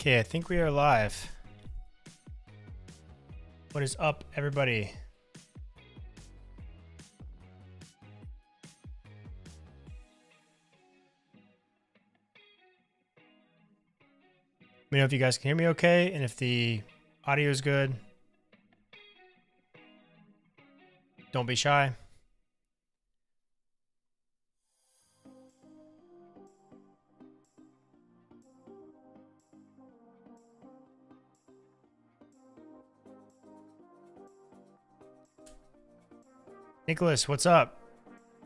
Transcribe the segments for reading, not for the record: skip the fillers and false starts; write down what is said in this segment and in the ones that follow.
Okay, I think we are live. What is up, everybody? Let me know if you guys can hear me okay and if the audio is good. Don't be shy. Nicholas, what's up?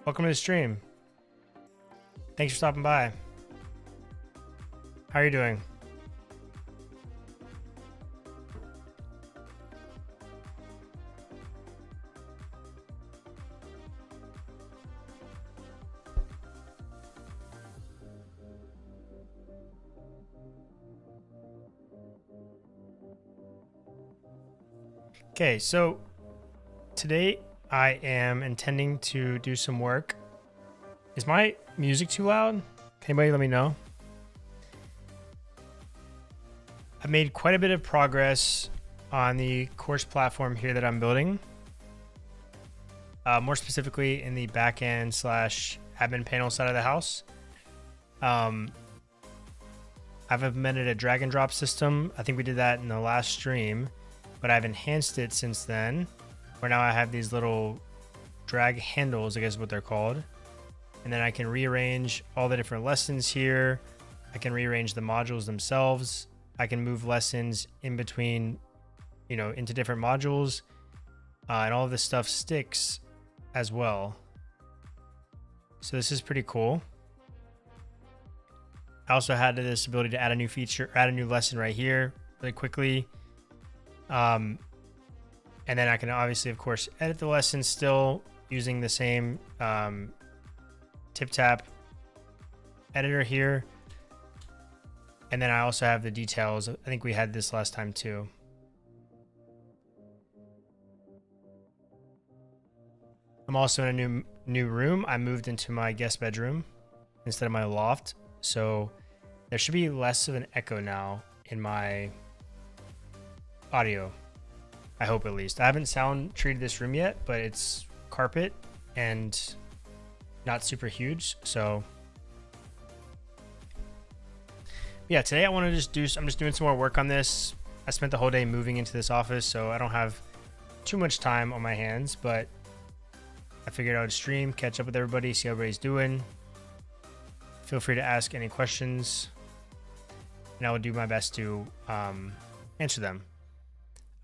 Welcome to the stream. Thanks for stopping by. How are you doing? Okay, so today I am intending to do some work. Is my music too loud? Can anybody let me know? I've made quite a bit of progress on the course platform here that I'm building. More specifically in the backend / admin panel side of the house. I've implemented a drag and drop system. I think we did that in the last stream, but I've enhanced it since then, where now I have these little drag handles, I guess is what they're called. And then I can rearrange all the different lessons here. I can rearrange the modules themselves. I can move lessons in between, into different modules. And all of this stuff sticks as well. So this is pretty cool. I also had this ability to add a new feature, add a new lesson right here really quickly. And then I can obviously, of course, edit the lesson still using the same tip-tap editor here. And then I also have the details. I think we had this last time too. I'm also in a new room. I moved into my guest bedroom instead of my loft. So there should be less of an echo now in my audio. I hope at least. I haven't sound treated this room yet, but it's carpet and not super huge. So yeah, today I want to I'm just doing some more work on this. I spent the whole day moving into this office, so I don't have too much time on my hands, but I figured I would stream, catch up with everybody, see how everybody's doing. Feel free to ask any questions and I will do my best to answer them.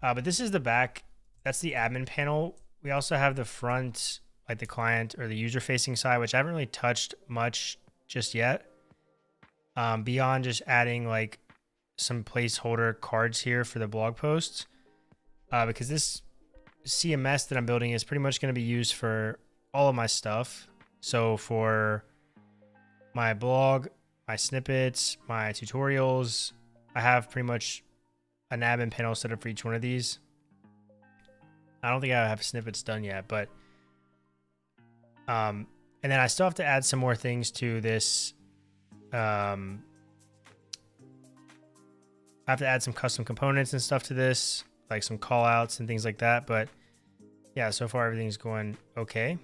But this is the back. That's the admin panel. We also have the front, like the client or the user facing side, which I haven't really touched much just yet. Beyond just adding like some placeholder cards here for the blog posts. Because this CMS that I'm building is pretty much going to be used for all of my stuff. So for my blog, my snippets, my tutorials, I have pretty much an admin panel set up for each one of these. I don't think I have snippets done yet, but and then I still have to add some more things to this. I have to add some custom components and stuff to this, like some call outs and things like that. But yeah, so far everything's going okay.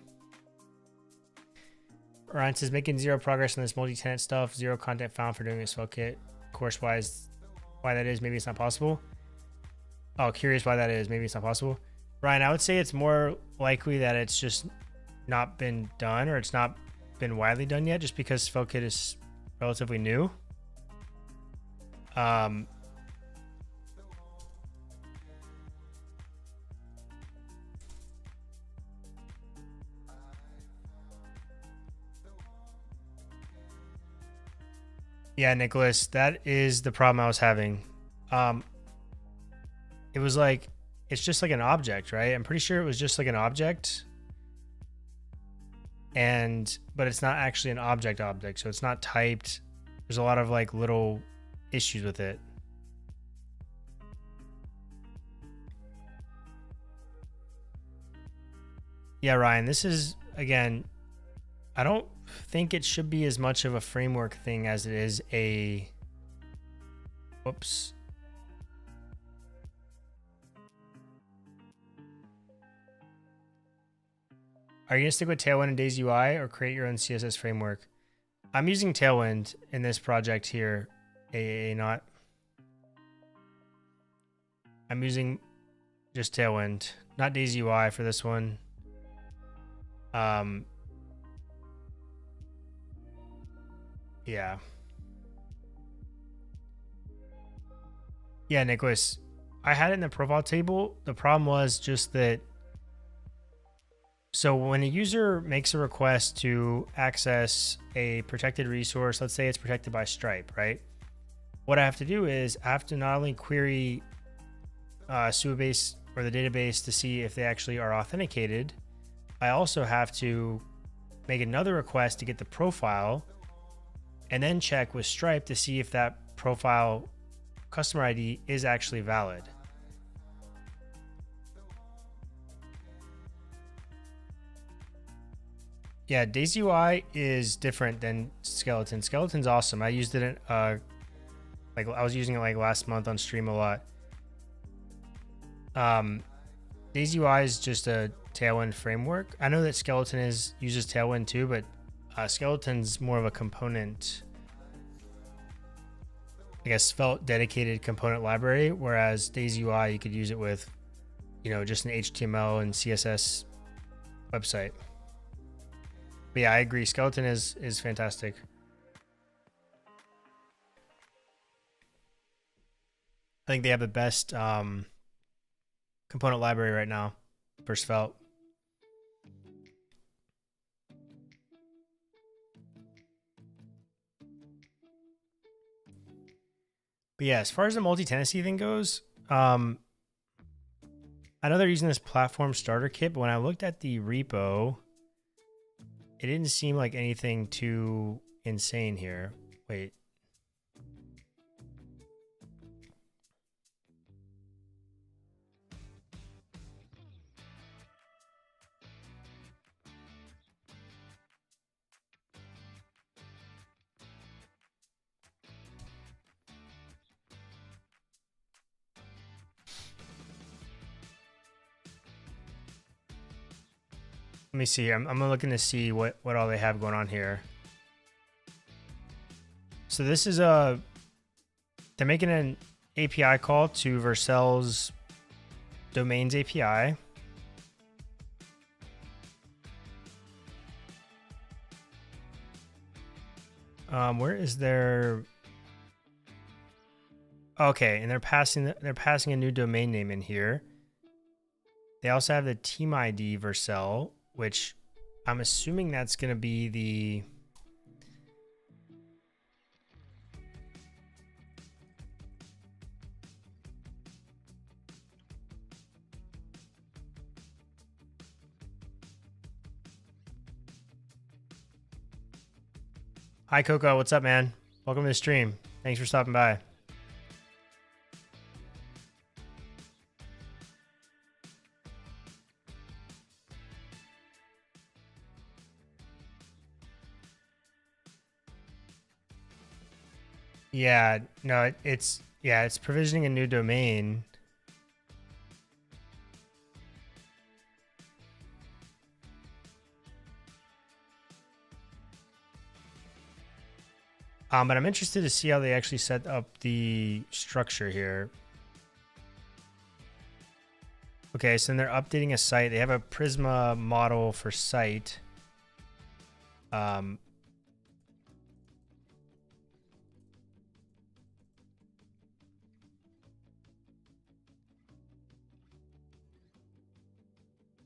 Ryan says, making zero progress on this multi-tenant stuff, zero content found for doing this file kit. Course wise, why that is, maybe it's not possible. Oh, curious why that is, maybe it's not possible. Ryan, I would say it's more likely that it's just not been done, or it's not been widely done yet, just because file kit is relatively new. Yeah, Nicholas, that is the problem I was having. It was like, it's just like an object, right? I'm pretty sure it was just like an object. But it's not actually an object, so it's not typed. There's a lot of like little issues with it. Yeah, Ryan, this is, again, I don't think it should be as much of a framework thing as it is a Whoops. Are you going to stick with Tailwind and Daisy UI or create your own CSS framework? I'm using Tailwind in this project here, not. I'm using just Tailwind, not Daisy UI for this one. Yeah. Yeah, Nicholas, I had it in the profile table. The problem was just that. So when a user makes a request to access a protected resource, let's say it's protected by Stripe, right? What I have to do is I have to not only query Suabase or the database to see if they actually are authenticated, I also have to make another request to get the profile and then check with Stripe to see if that profile customer ID is actually valid. Yeah, Daisy UI is different than Skeleton. Skeleton's awesome. I used it in, like I was using it like last month on stream a lot. Daisy UI is just a Tailwind framework. I know that Skeleton uses Tailwind too, but Skeleton's more of a component, I guess, felt dedicated component library, whereas Daisy UI you could use it with, just an HTML and CSS website. But yeah, I agree. Skeleton is fantastic. I think they have the best component library right now for Svelte. But yeah, as far as the multi-tenancy thing goes, I know they're using this platform starter kit, but when I looked at the repo, it didn't seem like anything too insane here. Wait. Let me see. I'm looking to see what all they have going on here. So this is they're making an API call to Vercel's domains API. Where is their? Okay, and they're passing a new domain name in here. They also have the team ID Vercel, which I'm assuming that's going to be the Hi Coco, what's up, man? Welcome to the stream. Thanks for stopping by. Yeah, no, it's provisioning a new domain. But I'm interested to see how they actually set up the structure here. Okay, so then they're updating a site. They have a Prisma model for site.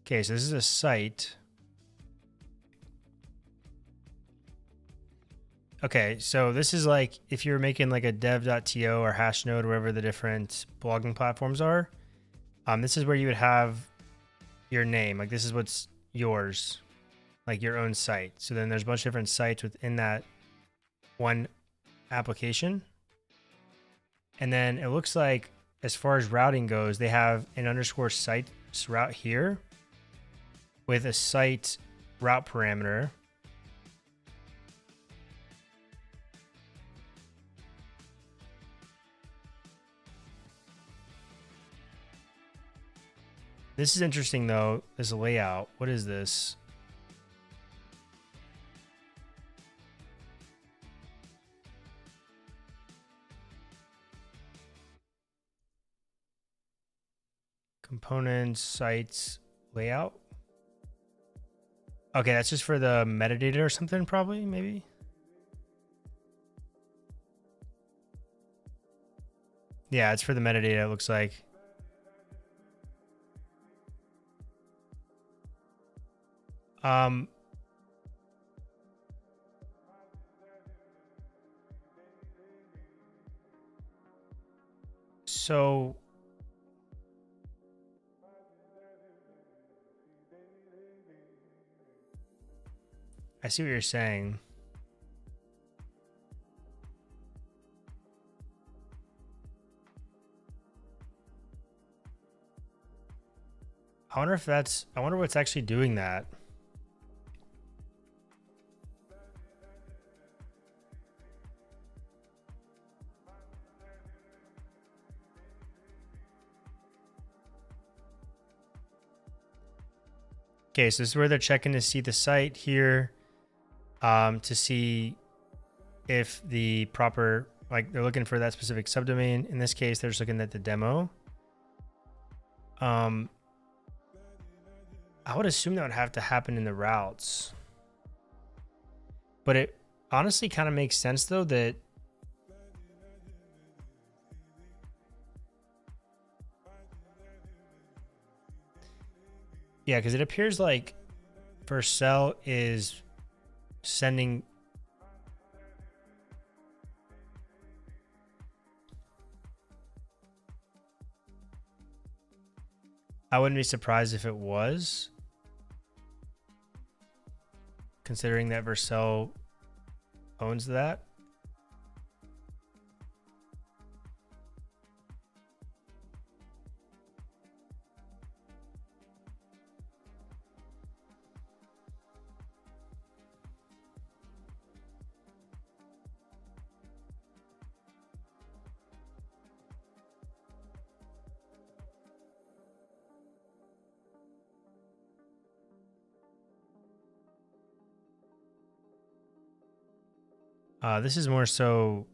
Okay, so this is a site. Okay, so this is like if you're making like a dev.to or Hashnode, or wherever the different blogging platforms are. This is where you would have your name. Like this is what's yours, like your own site. So then there's a bunch of different sites within that one application. And then it looks like as far as routing goes, they have an underscore site route here with a site route parameter. This is interesting though, this layout. What is this? Components, sites, layout. Okay, that's just for the metadata or something, probably, maybe. Yeah, it's for the metadata, it looks like. So I see what you're saying. I wonder what's actually doing that. Okay, so this is where they're checking to see the site here, to see if the proper, like they're looking for that specific subdomain. In this case, they're just looking at the demo. I would assume that would have to happen in the routes. But it honestly kind of makes sense though that yeah, because it appears like Vercel is sending. I wouldn't be surprised if it was, considering that Vercel owns that. This is more so.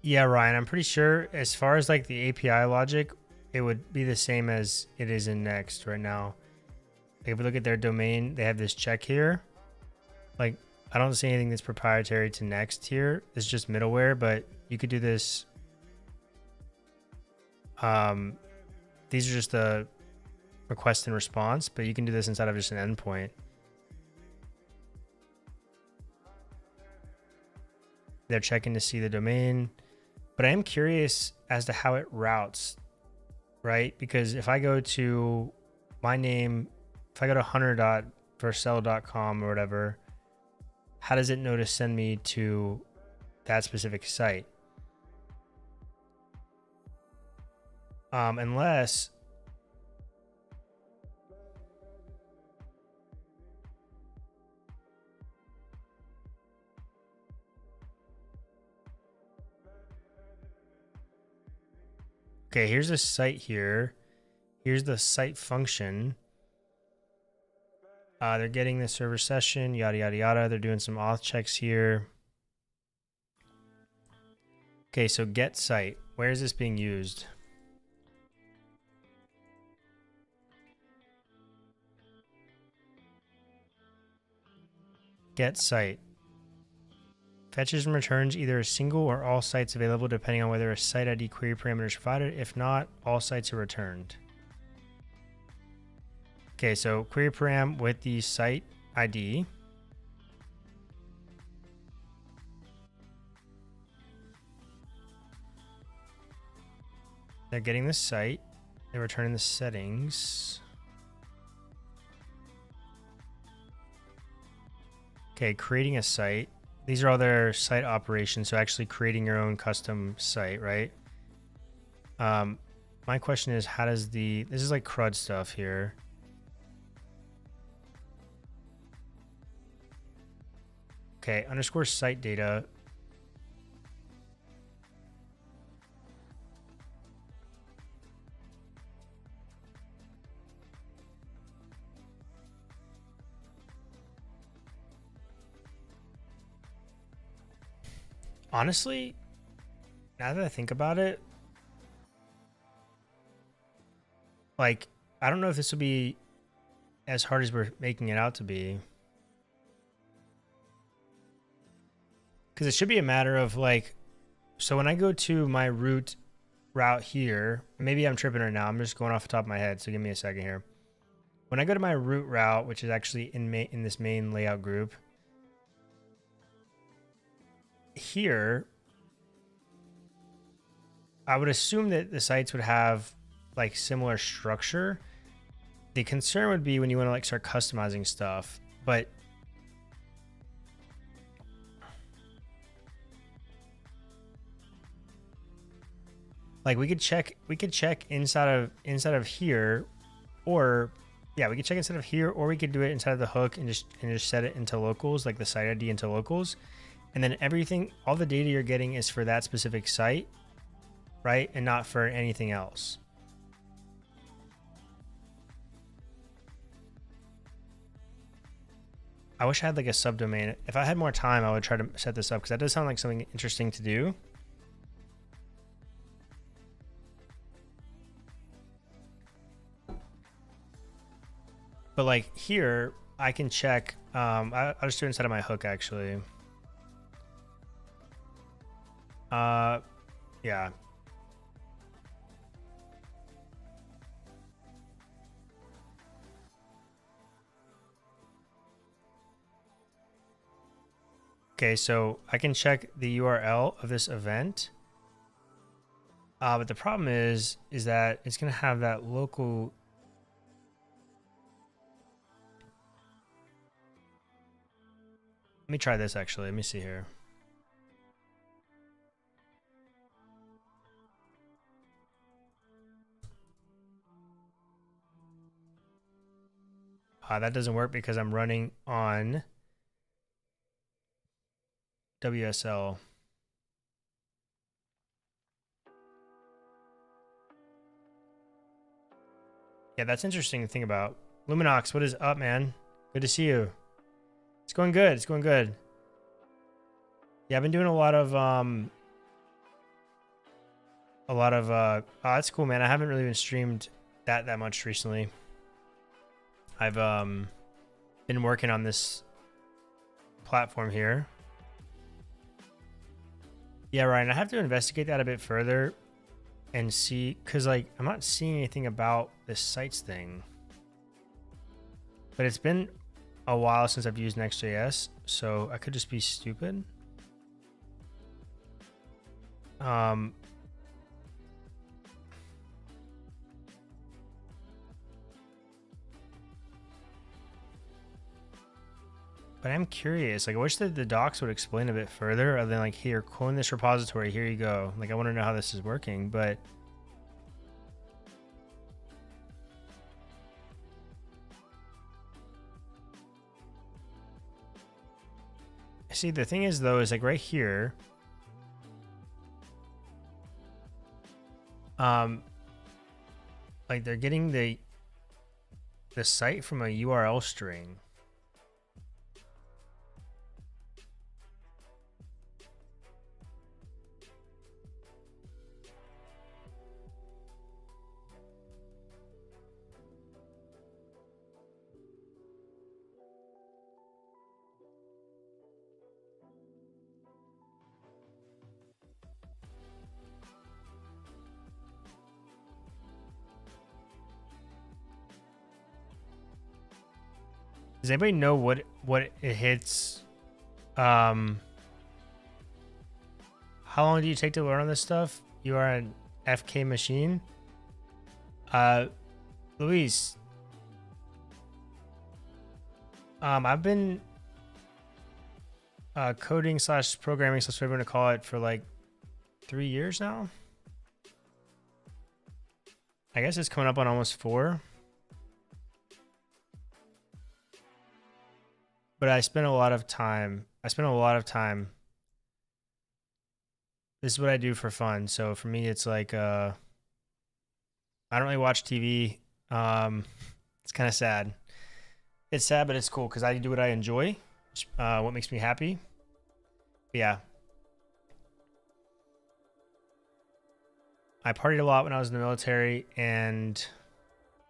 Yeah, Ryan, I'm pretty sure as far as like the API logic, it would be the same as it is in Next right now. Like if we look at their domain, they have this check here. Like I don't see anything that's proprietary to Next here. It's just middleware, but you could do this. These are just the request and response, but you can do this inside of just an endpoint. They're checking to see the domain. But I am curious as to how it routes, right? Because if I go to my name, if I go to hunter.vercel.com or whatever, how does it know to send me to that specific site? Unless okay, here's a site here. Here's the site function. They're getting the server session, yada, yada, yada. They're doing some auth checks here. Okay, so get site. Where is this being used? Get site. Fetches and returns either a single or all sites available depending on whether a site ID query parameter is provided. If not, all sites are returned. Okay, so query param with the site ID. They're getting the site. They're returning the settings. Okay, creating a site. These are all their site operations, so actually creating your own custom site, right? My question is, how does this is like CRUD stuff here. Okay, underscore site data. Honestly, now that I think about it, like, I don't know if this will be as hard as we're making it out to be. Because it should be a matter of like, so when I go to my route here, maybe I'm tripping right now. I'm just going off the top of my head. So give me a second here. When I go to my route route, which is actually in this main layout group, here, I would assume that the sites would have like similar structure. The concern would be when you want to like start customizing stuff, but like we could check inside of here, or yeah, we could check inside of here, or we could do it inside of the hook and just set it into locals, like the site ID into locals. And then everything, all the data you're getting is for that specific site, right? And not for anything else. I wish I had like a subdomain. If I had more time, I would try to set this up because that does sound like something interesting to do. But like here, I can check, I'll just do it inside of my hook actually. Yeah. Okay, so I can check the URL of this event. But the problem is that it's going to have that local. Let me try this actually. Let me see here. That doesn't work because I'm running on WSL. Yeah, that's interesting to think about. Luminox, what is up, man? Good to see you. It's going good. It's going good. Yeah, I've been doing a lot of oh, that's cool, man. I haven't really been streamed that much recently. I've been working on this platform here. Yeah, Ryan, I have to investigate that a bit further and see, because like I'm not seeing anything about this sites thing. But it's been a while since I've used Next.js, so I could just be stupid. But I'm curious, like I wish that the docs would explain a bit further other than like, here, clone this repository, here you go. Like I want to know how this is working, but see, the thing is though, is like right here, like they're getting the site from a URL string. Does anybody know what it hits? How long do you take to learn on this stuff? You are an FK machine. Luis. I've been coding slash programming slash whatever you want to call it for like 3 years now. I guess it's coming up on almost 4. But I spent a lot of time. This is what I do for fun. So for me, it's like I don't really watch TV. It's kind of sad. It's sad, but it's cool because I do what I enjoy, what makes me happy. But yeah. I partied a lot when I was in the military and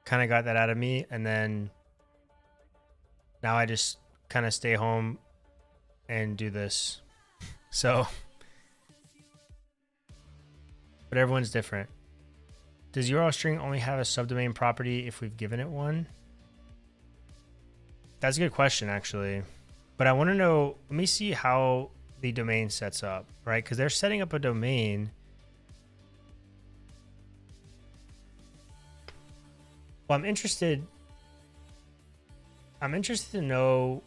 kind of got that out of me. And then now I just kind of stay home and do this. So, but everyone's different. Does URL string only have a subdomain property if we've given it one? That's a good question, actually. But I want to know, let me see how the domain sets up, right? Because they're setting up a domain. Well, I'm interested to know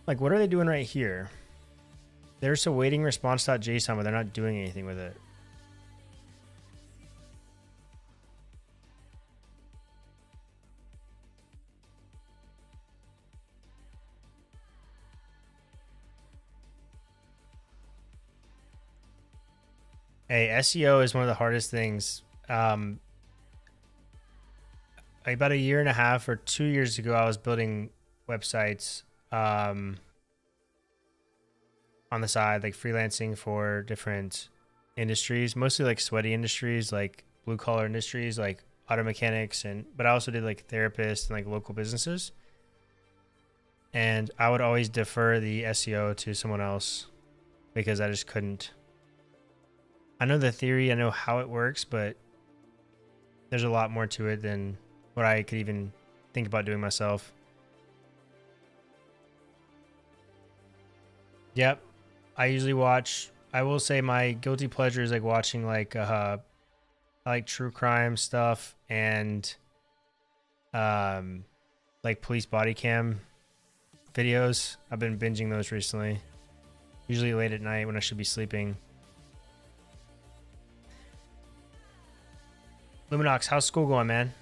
like what are they doing right here? There's a waiting response.json, but they're not doing anything with it. Hey, SEO is one of the hardest things. About a year and a half or 2 years ago, I was building websites on the side, like freelancing for different industries, mostly like sweaty industries, like blue collar industries, like auto mechanics, but I also did like therapists and like local businesses. And I would always defer the SEO to someone else because I just couldn't. I know the theory, I know how it works, but there's a lot more to it than what I could even think about doing myself. Yep. I usually watch, I will say my guilty pleasure is like watching like I like true crime stuff and like police body cam videos. I've been binging those recently. Usually late at night when I should be sleeping. Luminox, how's school going, man?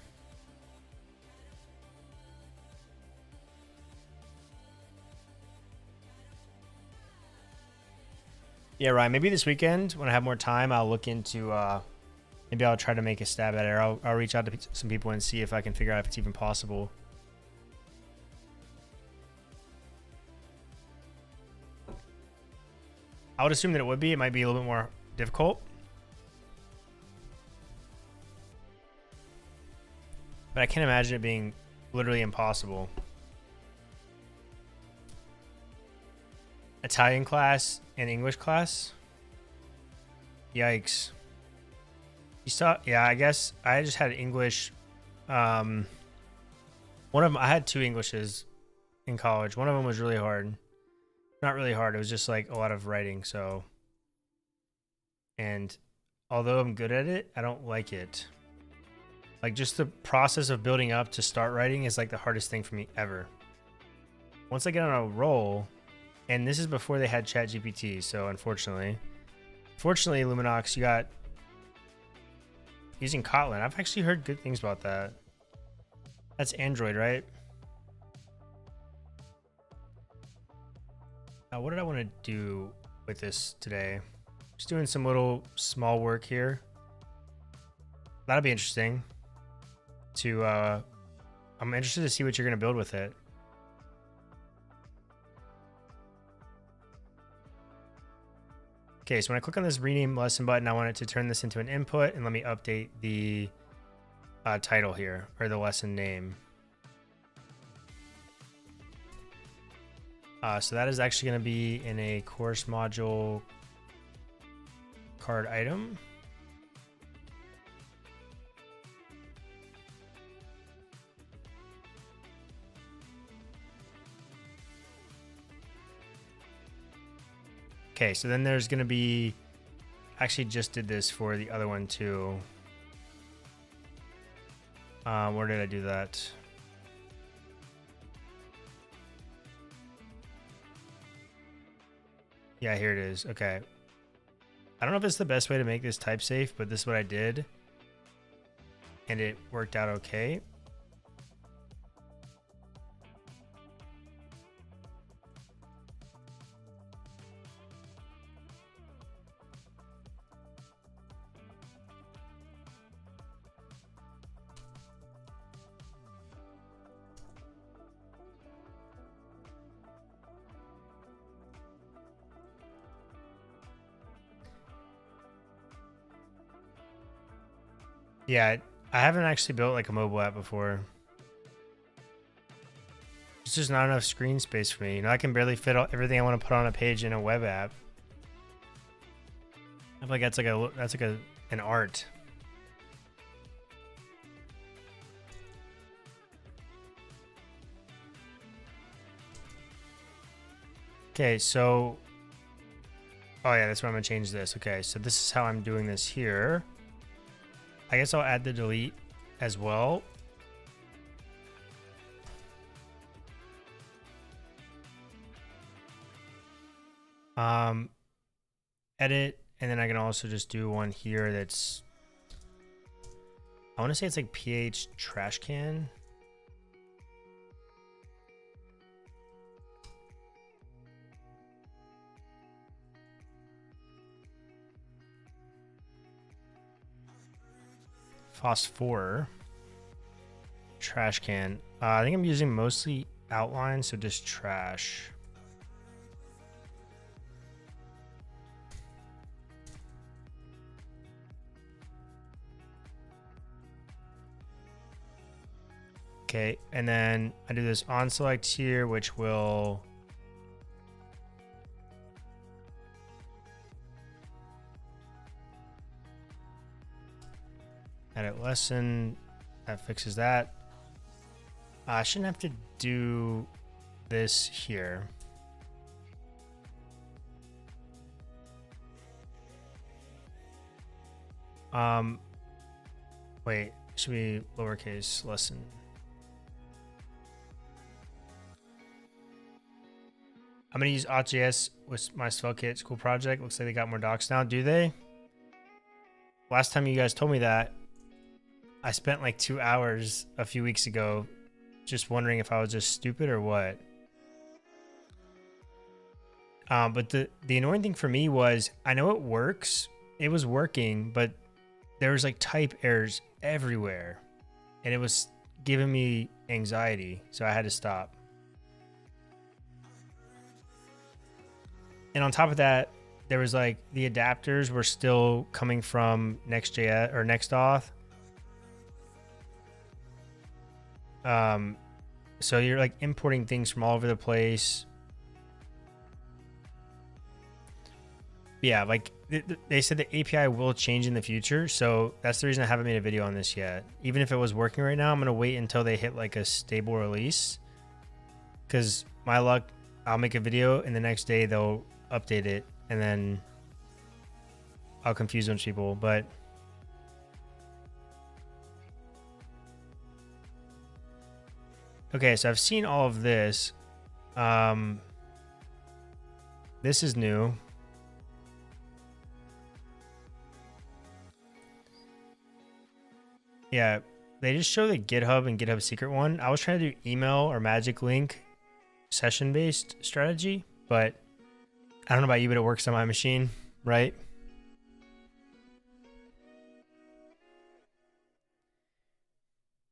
Yeah, Ryan, maybe this weekend when I have more time, I'll look into, maybe I'll try to make a stab at it. Or I'll reach out to some people and see if I can figure out if it's even possible. I would assume that it would be. It might be a little bit more difficult. But I can't imagine it being literally impossible. Italian class and English class? Yikes. You saw, yeah, I guess I just had English. One of them, I had 2 Englishes in college. One of them was really hard. Not really hard. It was just like a lot of writing. So, and although I'm good at it, I don't like it. Like just the process of building up to start writing is like the hardest thing for me ever. Once I get on a roll, and this is before they had ChatGPT, so fortunately, Luminox, you got using Kotlin. I've actually heard good things about that. That's Android, right? Now, what did I want to do with this today? Just doing some little small work here. That'll be interesting. I'm interested to see what you're going to build with it. Okay, so when I click on this rename lesson button, I want it to turn this into an input, and let me update the title here, or the lesson name. So that is actually going to be in a course module card item. Okay, so then there's gonna be, actually just did this for the other one too. Where did I do that? Yeah, here it is. Okay. I don't know if it's the best way to make this type safe, but this is what I did. And it worked out okay. Yeah, I haven't actually built like a mobile app before. It's just not enough screen space for me. You know, I can barely fit everything I want to put on a page in a web app. I feel like that's like an art. Okay, so oh yeah, that's where I'm gonna change this. Okay, so this is how I'm doing this here. I guess I'll add the delete as well. Edit, and then I can also just do one here that's, I want to say it's like pH trash can. Phosphor trash can. I think I'm using mostly outline, so just trash. Okay, and then I do this on select here, which will edit lesson. That fixes that. I shouldn't have to do this here. Wait, should be lowercase lesson. I'm gonna use Auth.js with my SvelteKit school project. Looks like they got more docs now. Do they? Last time you guys told me that, I spent like 2 hours a few weeks ago just wondering if I was just stupid or what. But the annoying thing for me was, I know it works. It was working, but there was like type errors everywhere. And it was giving me anxiety, so I had to stop. And on top of that, there was like the adapters were still coming from Next.js or Next.auth. So you're like importing things from all over the place. Yeah, like they said the API will change in the future. So that's the reason I haven't made a video on this yet. Even if it was working right now, I'm going to wait until they hit like a stable release. Because my luck, I'll make a video and the next day they'll update it. And then I'll confuse a bunch of people. But okay, so I've seen all of this. This is new. Yeah, they just show the GitHub and GitHub secret one. I was trying to do email or magic link session-based strategy, but I don't know about you, but it works on my machine, right?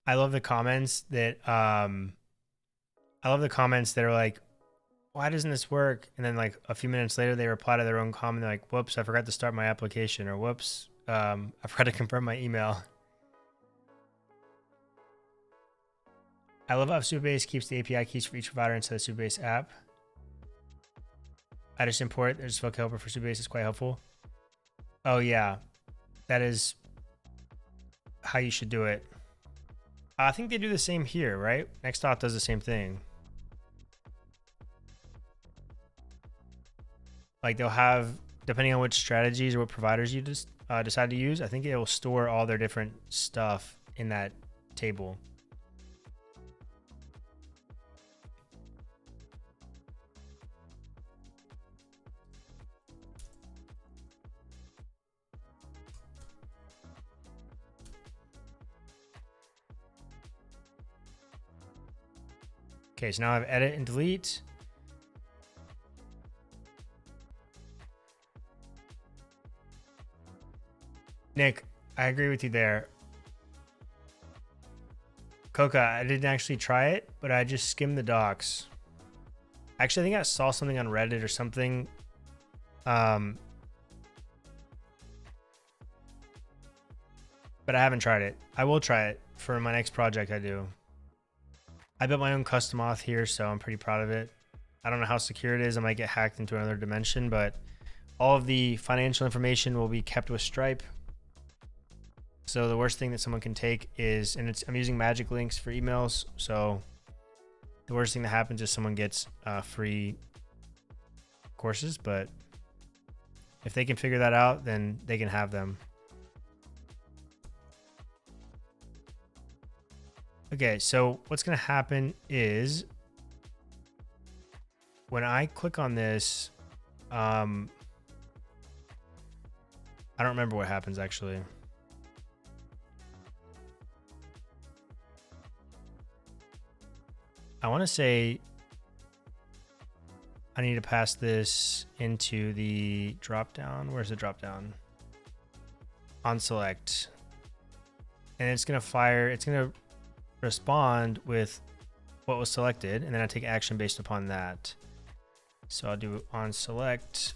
I love the comments that are like, why doesn't this work? And then like a few minutes later, they reply to their own comment. They're like, whoops, I forgot to start my application, or whoops, I forgot to confirm my email. I love how Supabase keeps the API keys for each provider inside the Supabase app. I just import, there's a Svelte helper for Supabase, it's quite helpful. Oh yeah, that is how you should do it. I think they do the same here, right? Next.auth does the same thing. like they'll have, depending on which strategies or what providers you just decide to use, I think it will store all their different stuff in that table. Okay, so now I have edit and delete. Nick, I agree with you there. Coca, I didn't actually try it, but I just skimmed the docs. Actually, I think I saw something on Reddit or something. But I haven't tried it. I will try it for my next project I do. I built my own custom auth here, so I'm pretty proud of it. I don't know how secure it is. I might get hacked into another dimension, but all of the financial information will be kept with Stripe. So the worst thing that someone can take is, and I'm using magic links for emails, so the worst thing that happens is someone gets free courses, but if they can figure that out, then they can have them. Okay, so what's going to happen is when I click on this, I don't remember what happens actually. I want to say I need to pass this into the drop down. Where's the drop down? On select. And it's going to fire, it's going to respond with what was selected, and then I take action based upon that. So I'll do on select.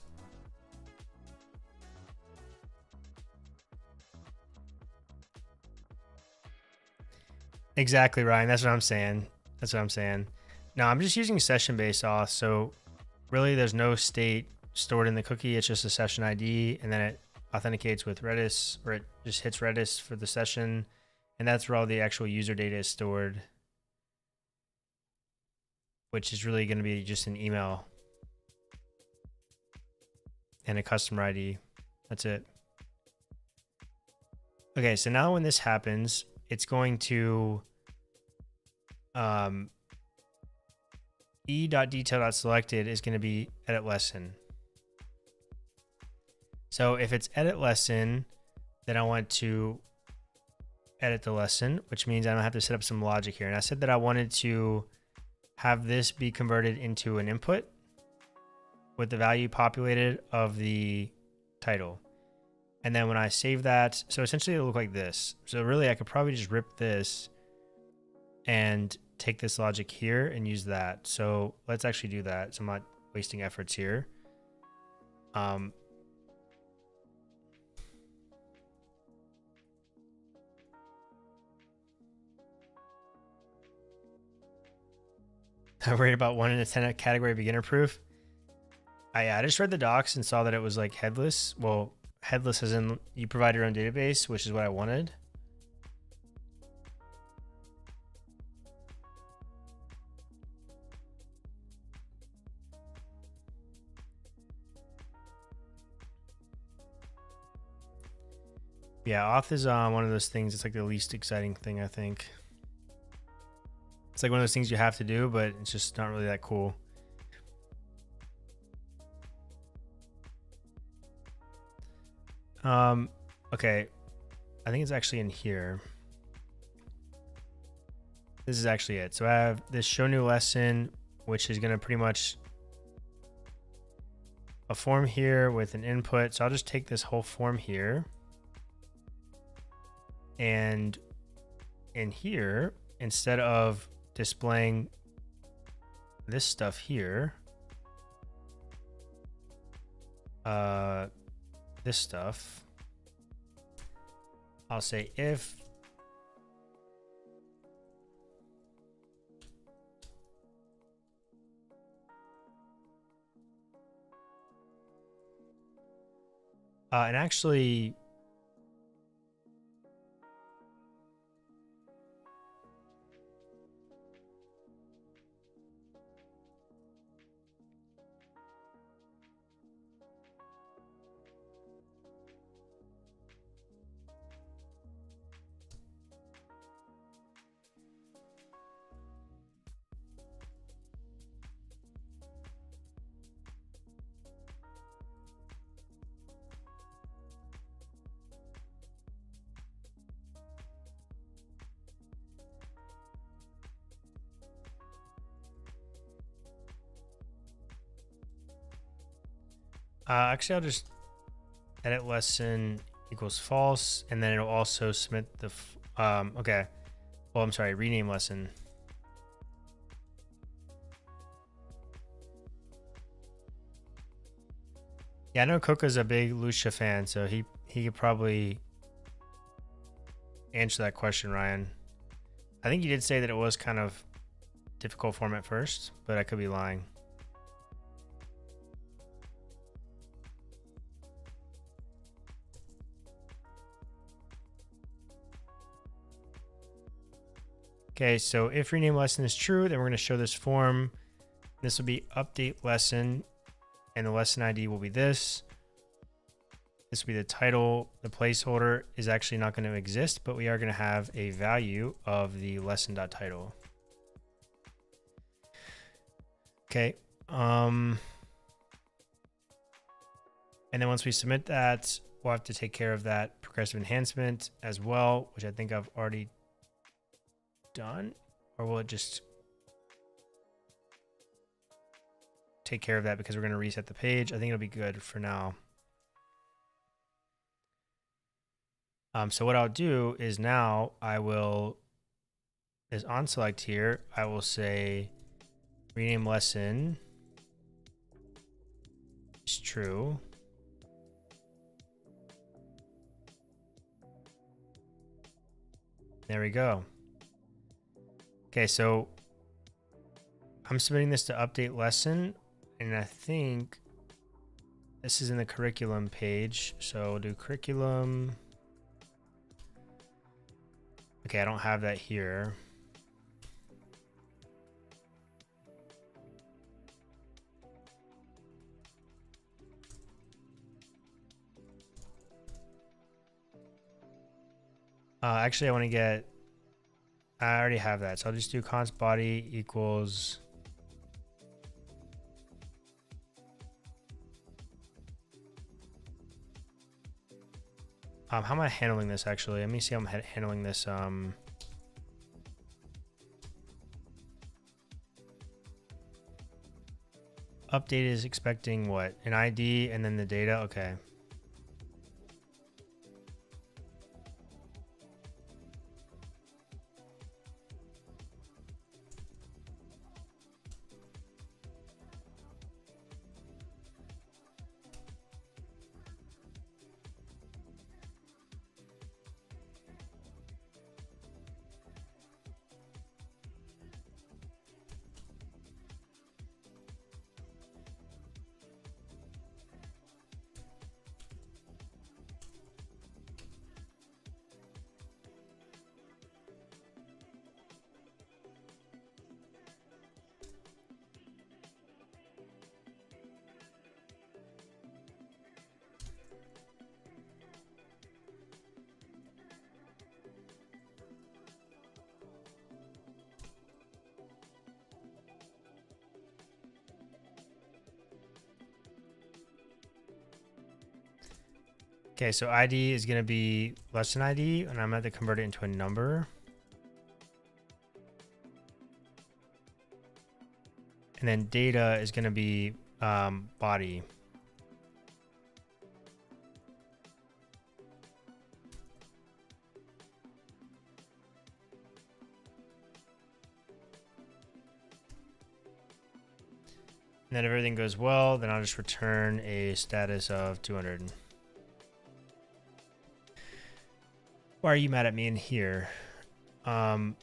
Exactly, Ryan. That's what I'm saying. That's what I'm saying. Now I'm just using session-based auth, so really there's no state stored in the cookie. It's just a session ID, and then it authenticates with Redis, or it just hits Redis for the session, and that's where all the actual user data is stored, which is really going to be just an email and a customer ID. That's it. Okay, so now when this happens, it's going to e.detail.selected is going to be edit lesson. So if it's edit lesson, then I want to edit the lesson, which means I don't have to set up some logic here. And I said that I wanted to have this be converted into an input with the value populated of the title. And then when I save that, so essentially it'll look like this. So really I could probably just rip this and take this logic here and use that. So let's actually do that. So I'm not wasting efforts here. I'm worried about 1 in 10 category beginner proof. I just read the docs and saw that it was like headless. Well, headless as in you provide your own database, which is what I wanted. Yeah, auth is one of those things. It's like the least exciting thing, I think. It's like one of those things you have to do, but it's just not really that cool. Okay, I think it's actually in here. This is actually it. So I have this show new lesson, which is going to pretty much a form here with an input. So I'll just take this whole form here. And in here, instead of displaying this stuff here, this stuff, I'll say if and actually Actually, I'll just edit lesson equals false, and then it'll also submit the, okay. Well, I'm sorry, rename lesson. Yeah, I know Coca's a big Lucia fan, so he could probably answer that question, Ryan. I think you did say that it was kind of difficult for him at first, but I could be lying. Okay, so if rename lesson is true, then we're going to show this form. This will be update lesson, and the lesson ID will be this. This will be the title. The placeholder is actually not going to exist, but we are going to have a value of the lesson.title. Okay. And then once we submit that, we'll have to take care of that progressive enhancement as well, which I think I've already done. Or will it just take care of that because we're going to reset the page? I think it'll be good for now. So what I'll do is now I will, is on select here, I will say rename lesson is true. There we go. Okay, so I'm submitting this to update lesson, and I think this is in the curriculum page. So we'll do curriculum. Okay, I don't have that here. Actually, I want to get, I already have that. So I'll just do const body equals how am I handling this actually? Let me see how I'm handling this. Update is expecting what? An ID and then the data? Okay. Okay, so ID is going to be lesson ID, and I'm going to convert it into a number. And then data is going to be body. And then if everything goes well, then I'll just return a status of 200. Why are you mad at me in here? Did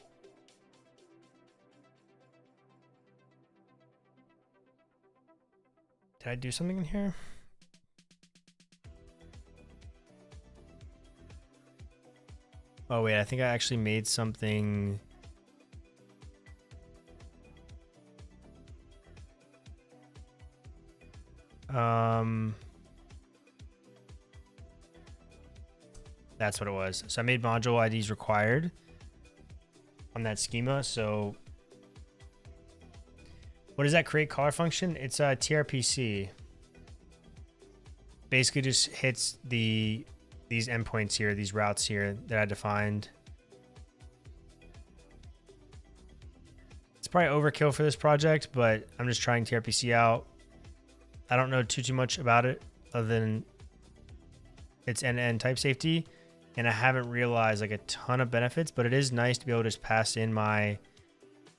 I do something in here? Oh wait, I think I actually made something. That's what it was. So I made module IDs required on that schema. So what does that create caller function? It's a TRPC. Basically just hits these endpoints here, these routes here that I defined. It's probably overkill for this project, but I'm just trying TRPC out. I don't know too much about it. other than its end-to-end type safety, and I haven't realized like a ton of benefits, but it is nice to be able to just pass in my,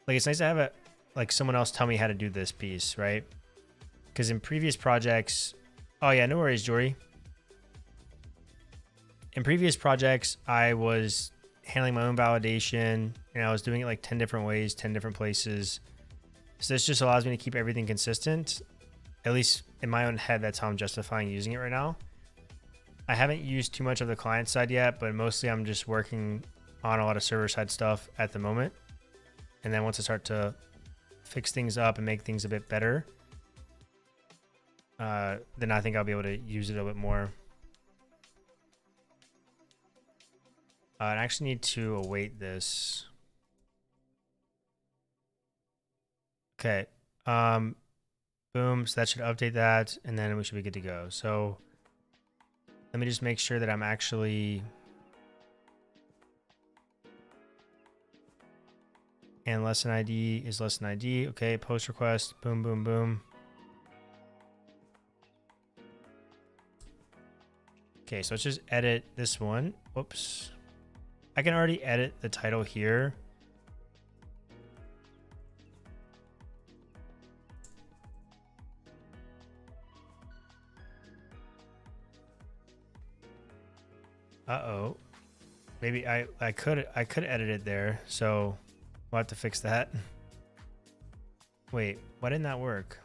like, it's nice to have a, like, someone else tell me how to do this piece, right? Because in previous projects, oh yeah, no worries, Jory. In previous projects, I was handling my own validation, and I was doing it like 10 different ways, 10 different places. So this just allows me to keep everything consistent. At least in my own head, that's how I'm justifying using it right now. I haven't used too much of the client side yet, but mostly I'm just working on a lot of server side stuff at the moment. And then once I start to fix things up and make things a bit better, then I think I'll be able to use it a bit more. I actually need to await this. Okay. Boom. So that should update that, and then we should be good to go. So let me just make sure that I'm actually, and lesson ID is lesson ID. Okay, post request. Boom, boom, boom. Okay, so let's just edit this one. Whoops. I can already edit the title here. Uh-oh. Maybe I could edit it there, so we'll have to fix that. Wait, why didn't that work?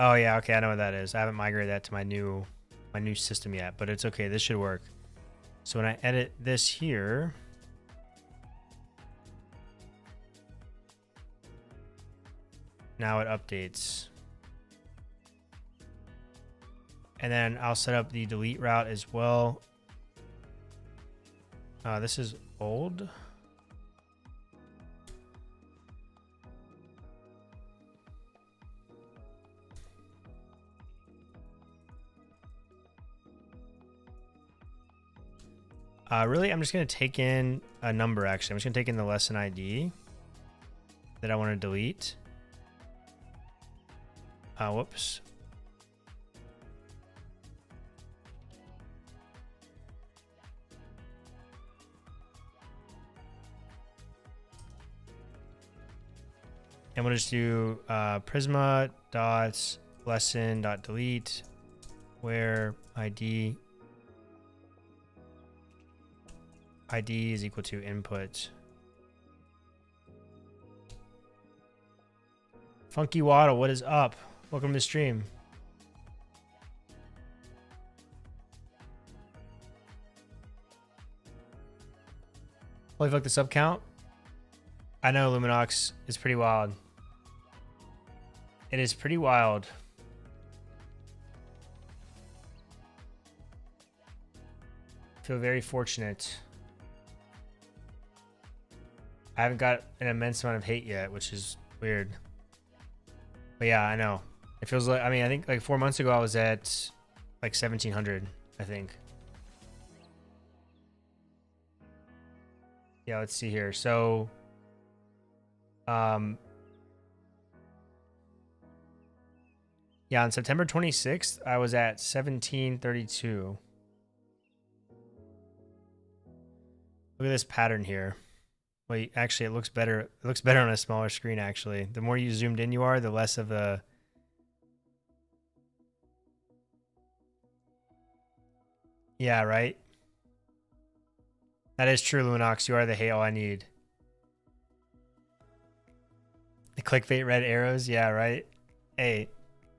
Oh yeah, okay, I know what that is. I haven't migrated that to my new system yet, but it's okay. This should work. So when I edit this here, now it updates. And then I'll set up the delete route as well. This is old. Really, I'm just going to take in a number, actually. I'm just going to take in the lesson ID that I want to delete. Whoops. And we'll just do prisma dot lesson dot delete where ID is equal to input. Funky Waddle, what is up? Welcome to the stream. Holy fuck, the sub count. I know Luminox is pretty wild. It is pretty wild. I feel very fortunate. I haven't got an immense amount of hate yet, which is weird. But yeah, I know. It feels like, I mean, I think like 4 months ago I was at like 1,700, I think. Yeah, let's see here. So, yeah, on September 26th, I was at 1,732. Look at this pattern here. Wait, actually, it looks better. It looks better on a smaller screen, actually. The more you zoomed in you are, the less of a... Yeah, right? That is true, Luminox. You are the hate all I need. The clickbait red arrows? Yeah, right? Hey,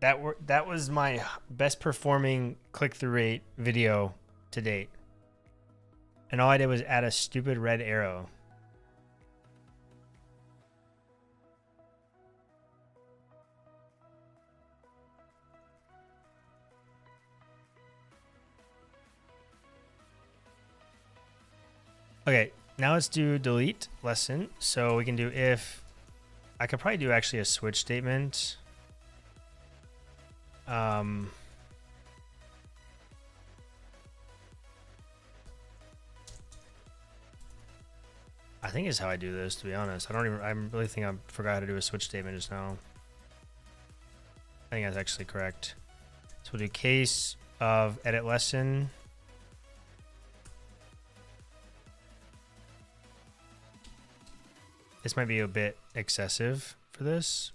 that was my best performing click-through rate video to date. And all I did was add a stupid red arrow. Okay, now let's do delete lesson. So we can do if, I could probably do actually a switch statement. I think is how I do this, to be honest. I really think I forgot how to do a switch statement just now. I think that's actually correct. So we'll do case of edit lesson. This might be a bit excessive for this.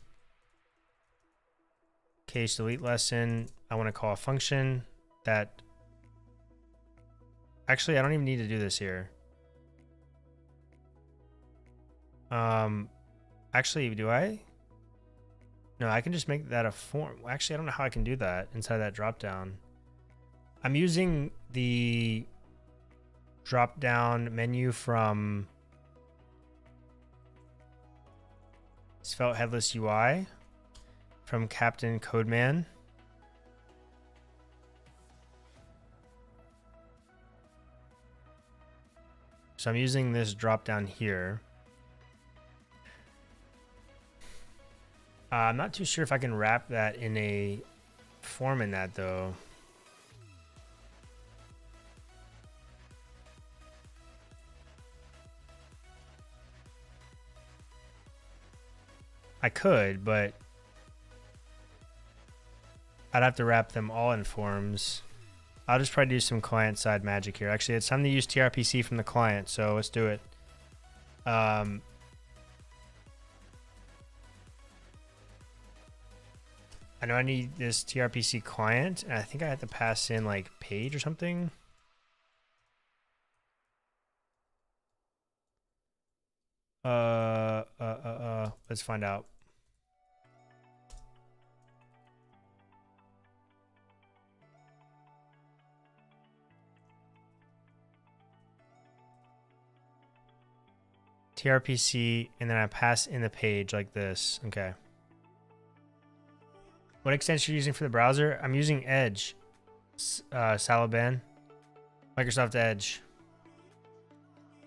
Case delete lesson. I want to call a function that... Actually, I don't even need to do this here. Actually, do I? No, I can just make that a form. Actually, I don't know how I can do that inside that dropdown. I'm using the drop-down menu from Svelte Headless UI from Captain Codeman. So I'm using this drop-down here. I'm not too sure if I can wrap that in a form in that though. I could, but I'd have to wrap them all in forms. I'll just try to do some client-side magic here. Actually, it's time to use TRPC from the client, so let's do it. I know I need this TRPC client, and I think I have to pass in like page or something. Let's find out. TRPC, and then I pass in the page like this. Okay. What extension are you using for the browser? I'm using Edge. Saliban. Microsoft Edge.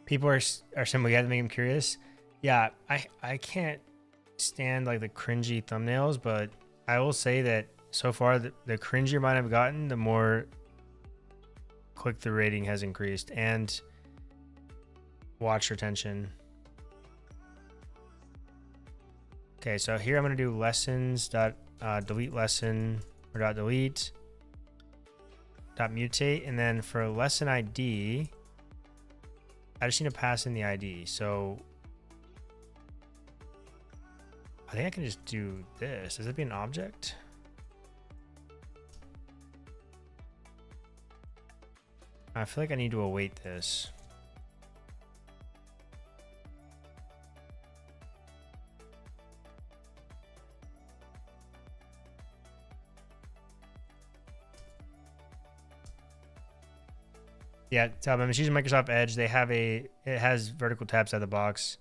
People are simply, you have to make them curious. Yeah, I can't stand like the cringy thumbnails, but I will say that so far the cringier mine I've gotten, the more click-through rating has increased and watch retention. Okay, so here I'm going to do lessons dot delete lesson or dot delete dot mutate, and then for lesson ID, I just need to pass in the ID. So I think I can just do this. Does it be an object? I feel like I need to await this. Yeah, I'm just using Microsoft Edge. They have it has vertical tabs out of the box.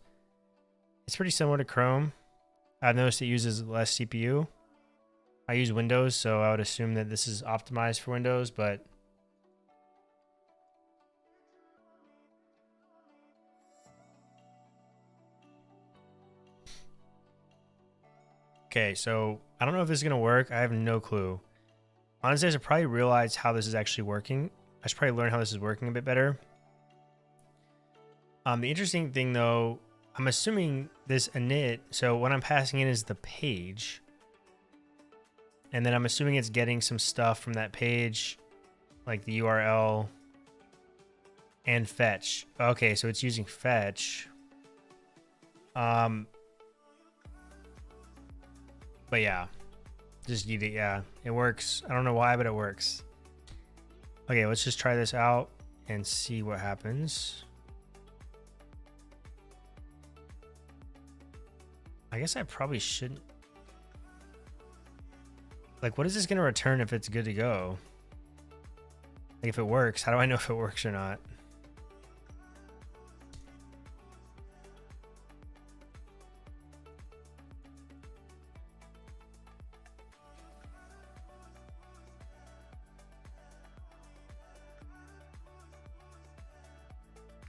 It's pretty similar to Chrome. I've noticed it uses less CPU. I use Windows, so I would assume that this is optimized for Windows, but okay, so I don't know if this is gonna work. I have no clue. Honestly, I should probably realize how this is actually working. I should probably learn how this is working a bit better. The interesting thing though, I'm assuming this init, so what I'm passing in is the page. And then I'm assuming it's getting some stuff from that page, like the URL and fetch. Okay, so it's using fetch. But yeah, just need it. Yeah, it works. I don't know why, but it works. Okay, let's just try this out and see what happens. I guess I probably shouldn't. Like, what is this going to return if it's good to go? Like, if it works, how do I know if it works or not?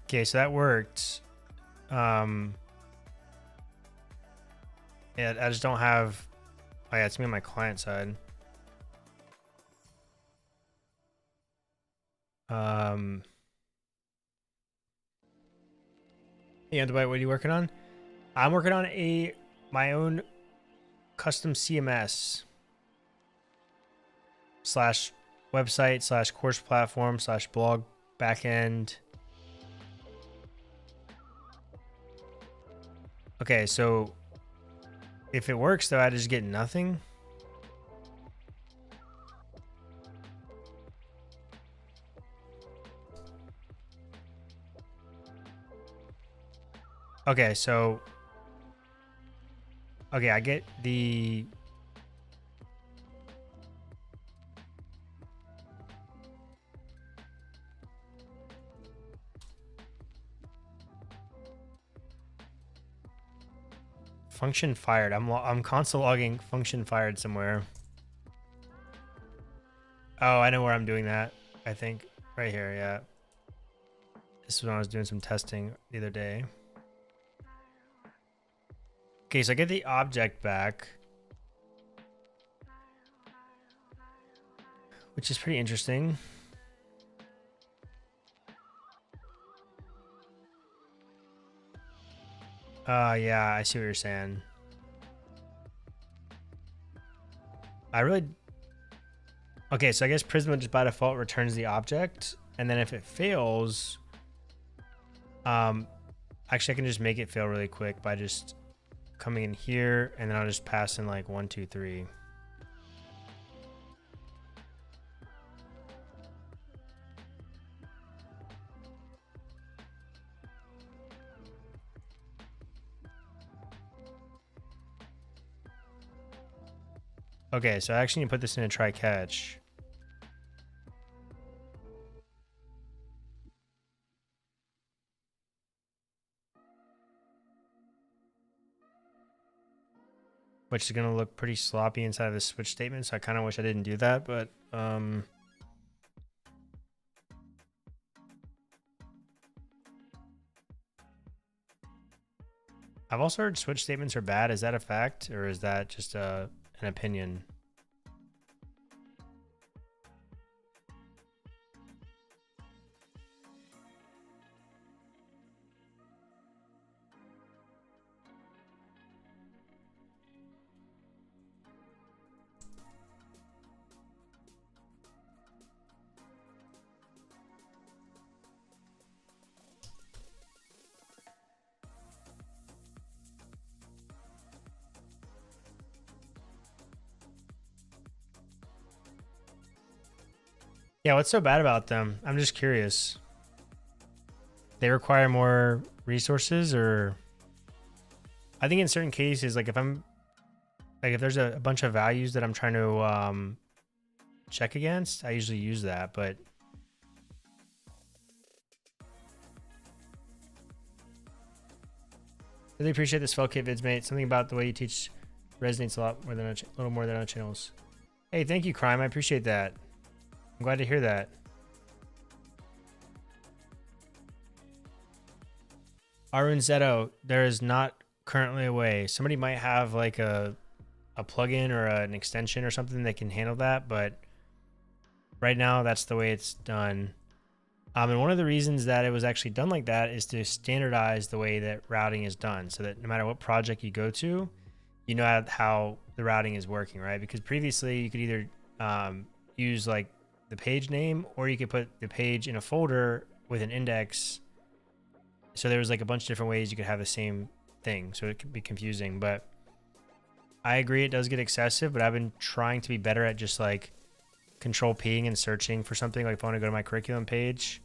Okay, so that worked. Yeah, I just don't have. Oh yeah, it's me on my client side. Yeah, Dwight, what are you working on? I'm working on my own custom CMS. slash website slash course platform slash blog backend. Okay, so if it works though, I just get nothing. Okay, so okay, I get the function fired. I'm console logging function fired somewhere. Oh, I know where I'm doing that. I think right here, yeah. This is when I was doing some testing the other day. Okay, so I get the object back, which is pretty interesting. Yeah, I see what you're saying. Okay, so I guess Prisma just by default returns the object, and then if it fails, actually I can just make it fail really quick by just coming in here, and then I'll just pass in like 1, 2, 3. Okay, so I actually need to put this in a try catch. Which is going to look pretty sloppy inside of the switch statement, so I kind of wish I didn't do that, but I've also heard switch statements are bad. Is that a fact, or is that just an opinion? Yeah, what's so bad about them? I'm just curious. They require more resources, or I think in certain cases, like if there's a bunch of values that I'm trying to check against, I usually use that, but really appreciate this Spell Kit vids, mate. Something about the way you teach resonates a little more than other channels. Hey, thank you, Crime. I appreciate that. I'm glad to hear that. Arun Zeto, there is not currently a way. Somebody might have like a plugin or an extension or something that can handle that, but right now that's the way it's done. And one of the reasons that it was actually done like that is to standardize the way that routing is done, so that no matter what project you go to, you know how the routing is working, right? Because previously you could either use like the page name, or you could put the page in a folder with an index. So there was like a bunch of different ways you could have the same thing, so it could be confusing. But I agree, it does get excessive, but I've been trying to be better at just like control Ping and searching for something. Like if I want to go to my curriculum page,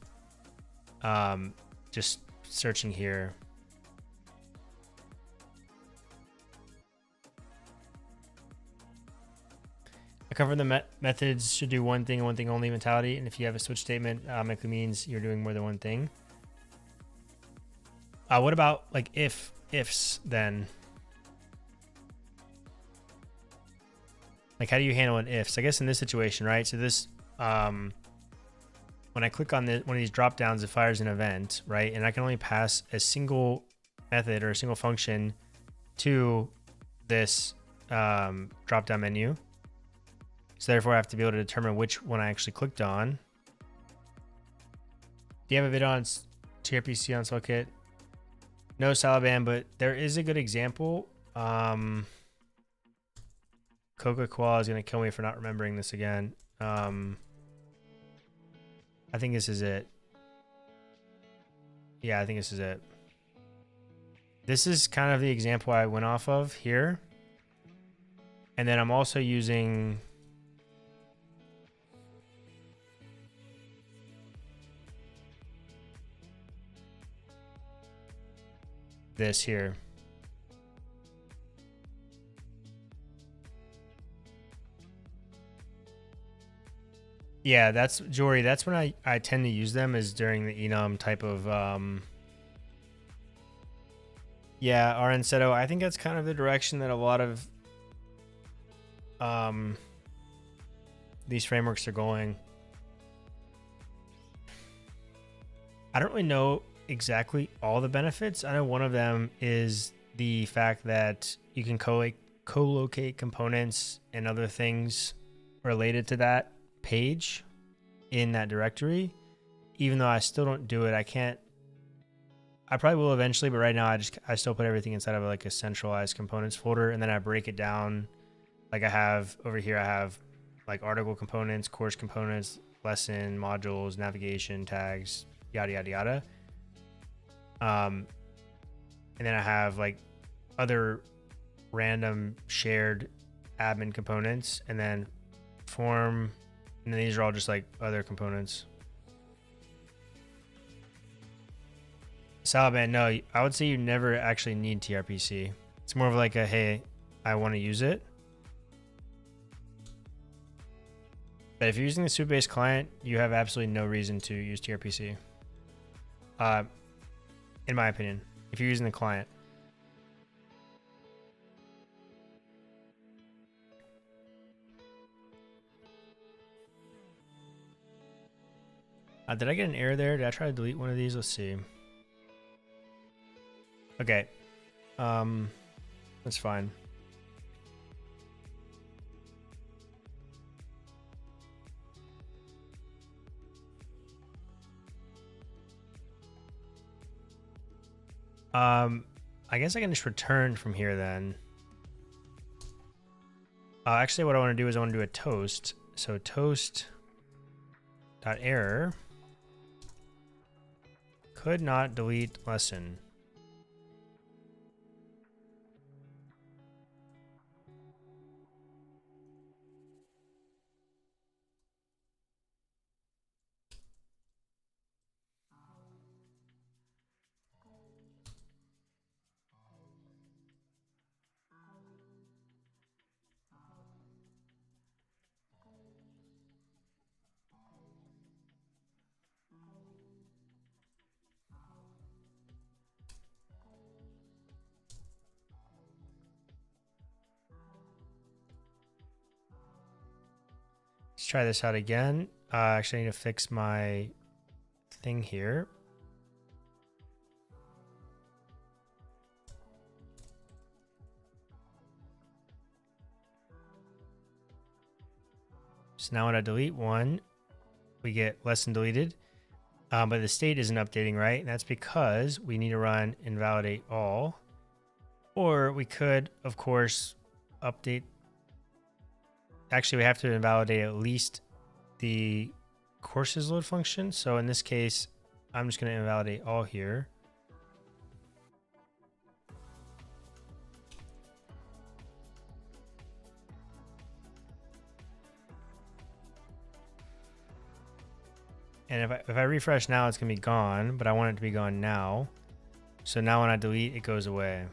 just searching here. I cover the methods should do one thing and one thing only mentality, and if you have a switch statement, it means you're doing more than one thing. What about like ifs then? Like how do you handle an ifs? I guess in this situation, right? So this, when I click on one of these drop downs, it fires an event, right? And I can only pass a single method or a single function to this drop down menu. So therefore I have to be able to determine which one I actually clicked on. Do you have a video on TRPC on Spellkit? No, Salaban, but there is a good example. Coca Koala is going to kill me for not remembering this again. I think this is it. Yeah, I think this is it. This is kind of the example I went off of here. And then I'm also using this here. Yeah, that's Jory. That's when I tend to use them, is during the enum type of yeah, RN Seto. I think that's kind of the direction that a lot of these frameworks are going. I don't really know exactly all the benefits. I know one of them is the fact that you can co-locate components and other things related to that page in that directory. Even though I still don't do it, I probably will eventually, but right now I still put everything inside of like a centralized components folder, and then I break it down. Like I have over here, I have like article components, course components, lesson, modules, navigation, tags, yada, yada, yada. And then I have like other random shared admin components, and then form, and then these are all just like other components. Salaban, no, I would say you never actually need TRPC. It's more of like a, hey, I want to use it. But if you're using the soup-based client, you have absolutely no reason to use TRPC. In my opinion, if you're using the client. Did I get an error there? Did I try to delete one of these? Let's see. Okay. That's fine. I guess I can just return from here then. Actually, what I want to do is I want to do a toast. So toast.error could not delete lesson. Let's try this out again. Actually, I need to fix my thing here. So now when I delete one, we get lesson deleted, but the state isn't updating, right? And that's because we need to run invalidate all, or we could, of course, update. Actually, we have to invalidate at least the courses load function. So in this case, I'm just going to invalidate all here. And if I refresh now, it's going to be gone, but I want it to be gone now. So now when I delete, it goes away.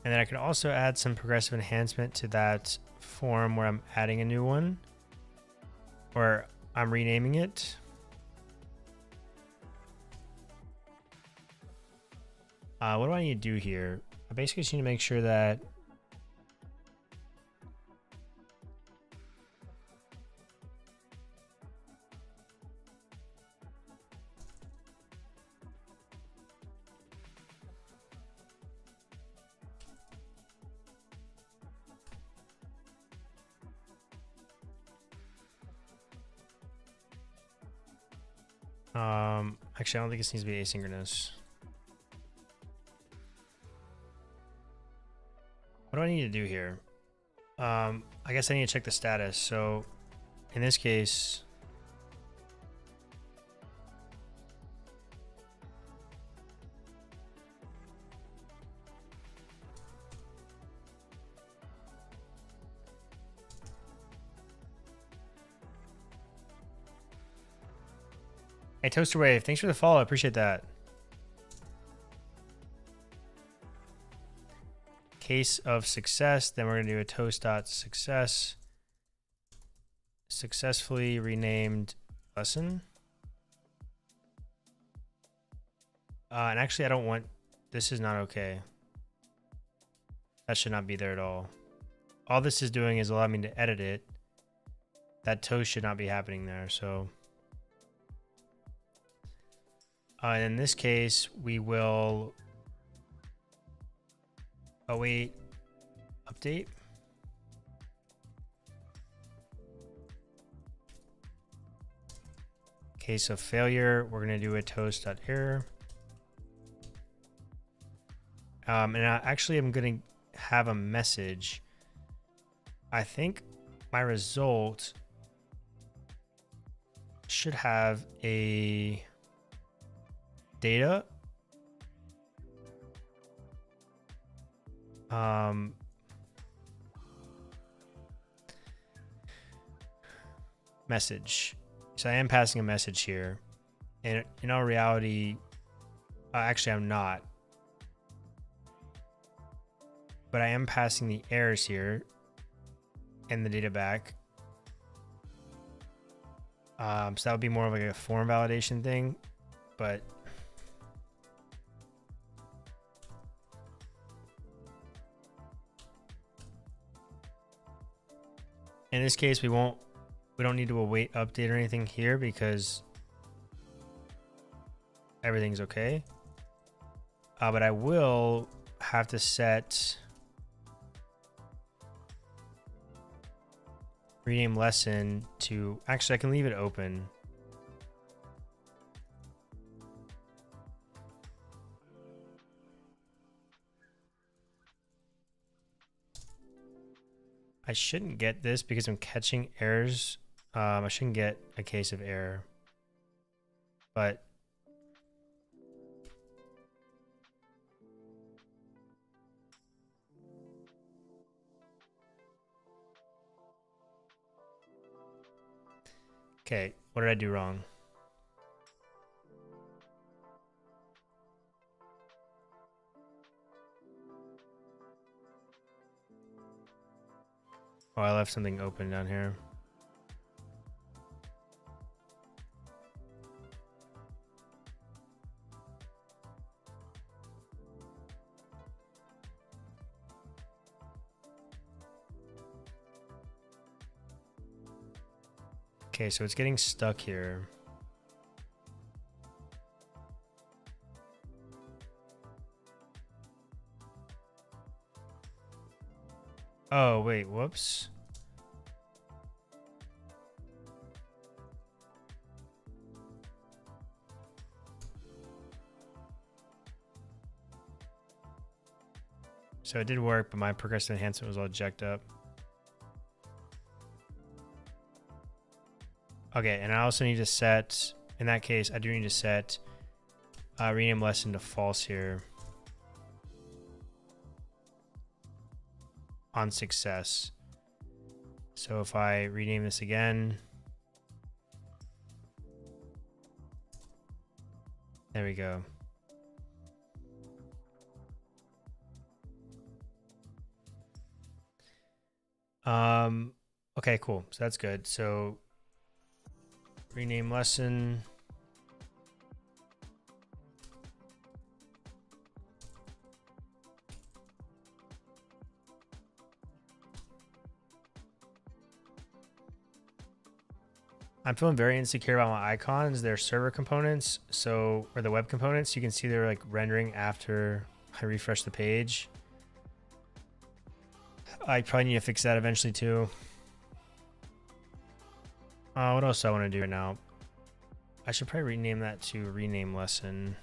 And then I can also add some progressive enhancement to that form where I'm adding a new one, or I'm renaming it. What do I need to do here? I basically just need to make sure that actually, I don't think this needs to be asynchronous. What do I need to do here? I guess I need to check the status. So in this case, hey, Toaster Wave, thanks for the follow. I appreciate that. Case of success. Then we're going to do a toast.success. Successfully renamed lesson. And actually, I don't want, this is not okay. That should not be there at all. All this is doing is allowing me to edit it. That toast should not be happening there. So in this case, we will await update. Case of failure, we're going to do a toast.error. And actually, I'm going to have a message. I think my result should have a data. Message. So I am passing a message here. And in all reality, actually, I'm not. But I am passing the errors here and the data back. So that would be more of like a form validation thing, but in this case, we don't need to await update or anything here because everything's okay. But I will have to set rename lesson to, actually I can leave it open. I shouldn't get this because I'm catching errors. I shouldn't get a case of error, but okay, what did I do wrong? Oh, I left something open down here. Okay, so it's getting stuck here. Oh, wait, whoops. So it did work, but my progressive enhancement was all jacked up. Okay, and I also need to set, in that case, I do need to set rename lesson to false here on success. So if I rename this again, there we go. Okay, cool. So that's good. So rename lesson. I'm feeling very insecure about my icons. They're server components, so, or the web components. You can see they're like rendering after I refresh the page. I probably need to fix that eventually too. What else do I want to do right now? I should probably rename that to rename lesson.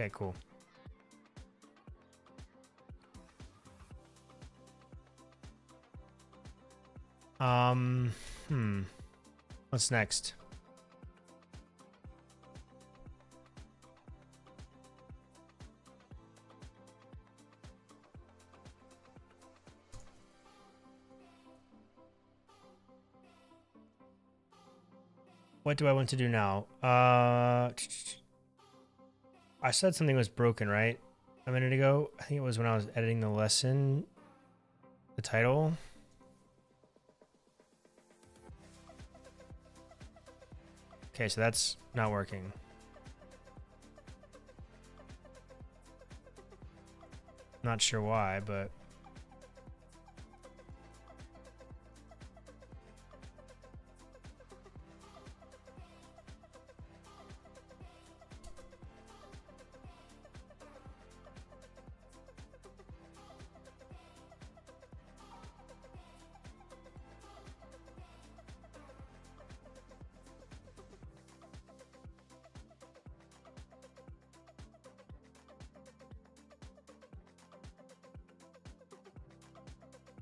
Okay, cool. What's next? What do I want to do now? I said something was broken, right? A minute ago. I think it was when I was editing the lesson, the title. Okay, so that's not working. Not sure why, but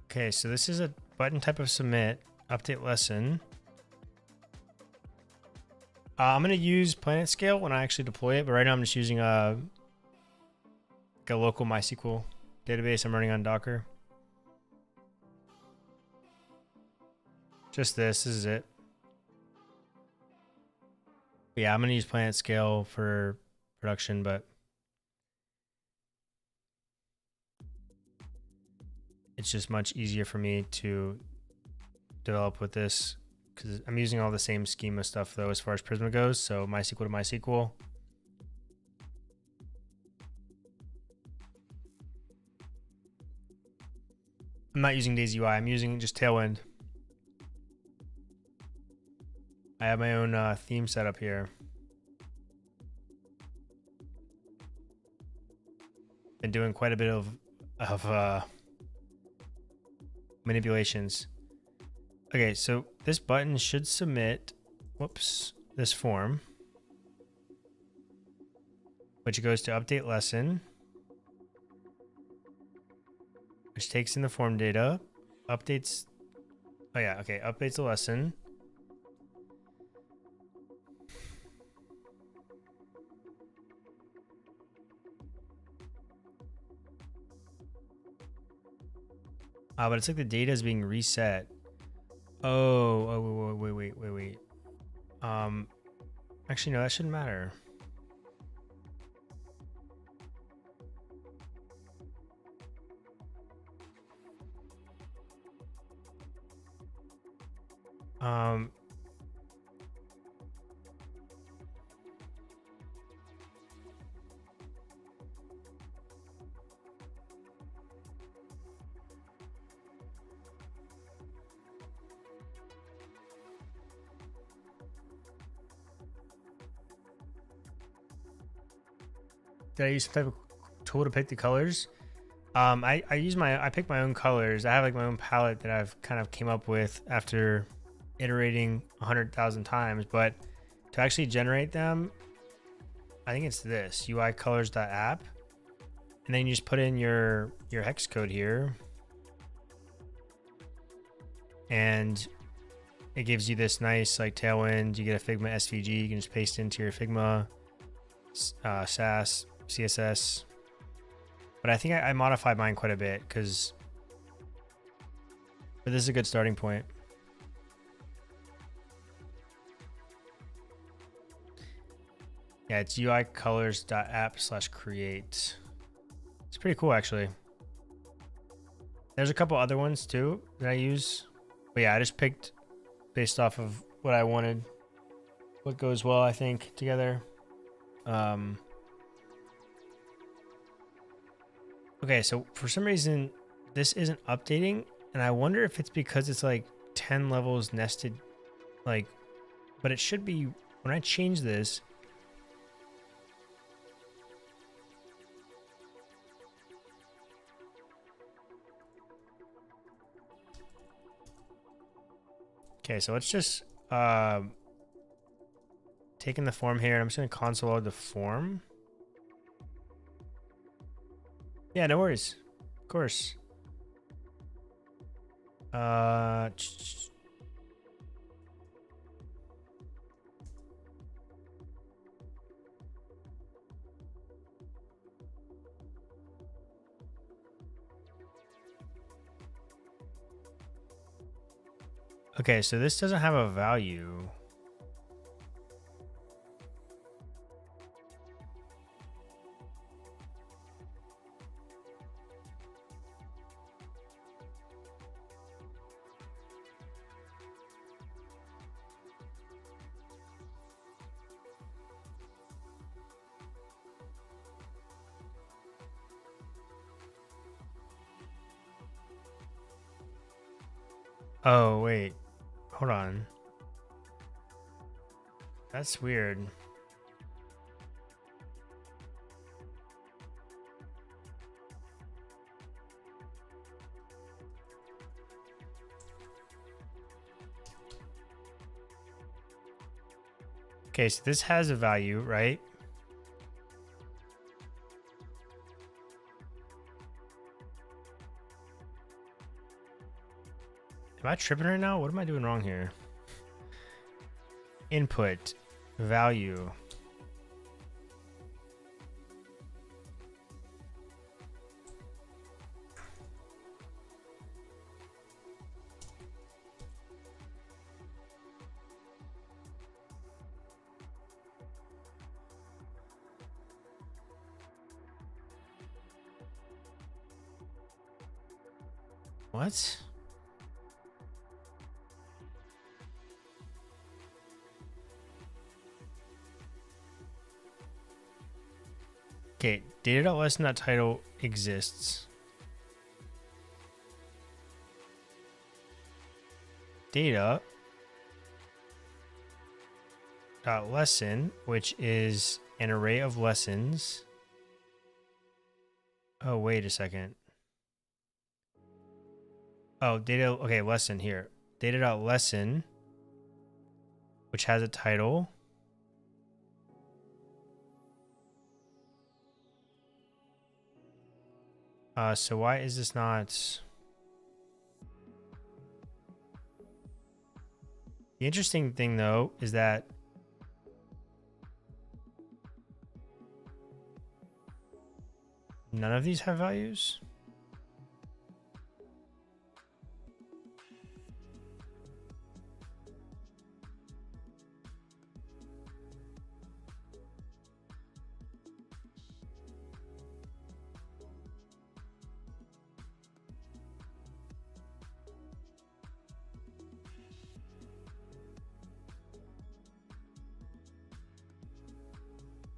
okay, so this is a button type of submit, update lesson. I'm going to use planet scale when I actually deploy it, but right now I'm just using a local MySQL database I'm running on Docker. Just this is it. But yeah, I'm going to use planet scale for production, but it's just much easier for me to develop with this because I'm using all the same schema stuff though as far as Prisma goes. So MySQL to MySQL. I'm not using Daisy UI. I'm using just Tailwind. I have my own theme set up here. Been doing quite a bit of manipulations. Okay, so this button should submit, this form, which goes to update lesson, which takes in the form data, updates, updates the lesson. But it's like the data is being reset. Oh, wait. Actually, no, that shouldn't matter. Did I use some type of tool to pick the colors? I pick my own colors. I have like my own palette that I've kind of came up with after iterating 100,000 times, but to actually generate them, I think it's this UI colors.app, and then you just put in your hex code here, and it gives you this nice like Tailwind. You get a Figma SVG. You can just paste into your Figma, SAS, CSS. But I think I modified mine quite a bit but this is a good starting point. Yeah, it's uicolors.app/create. It's pretty cool, actually. There's a couple other ones too that I use. But yeah, I just picked based off of what I wanted, what goes well, I think, together. Okay, so for some reason, this isn't updating, and I wonder if it's because it's like 10 levels nested, like, but it should be, when I change this, okay, so let's just take in the form here, and I'm just going to console log the form. Yeah, no worries. Of course. Okay, so this doesn't have a value. Oh, wait. Hold on. That's weird. Okay, so this has a value, right? Am I tripping right now? What am I doing wrong here? Input, value. What? Okay, data.lesson.title exists. Data.lesson, which is an array of lessons. Oh, wait a second. Oh, data, okay, lesson here. Data.lesson, which has a title. So why is this not... The interesting thing, though, is that none of these have values.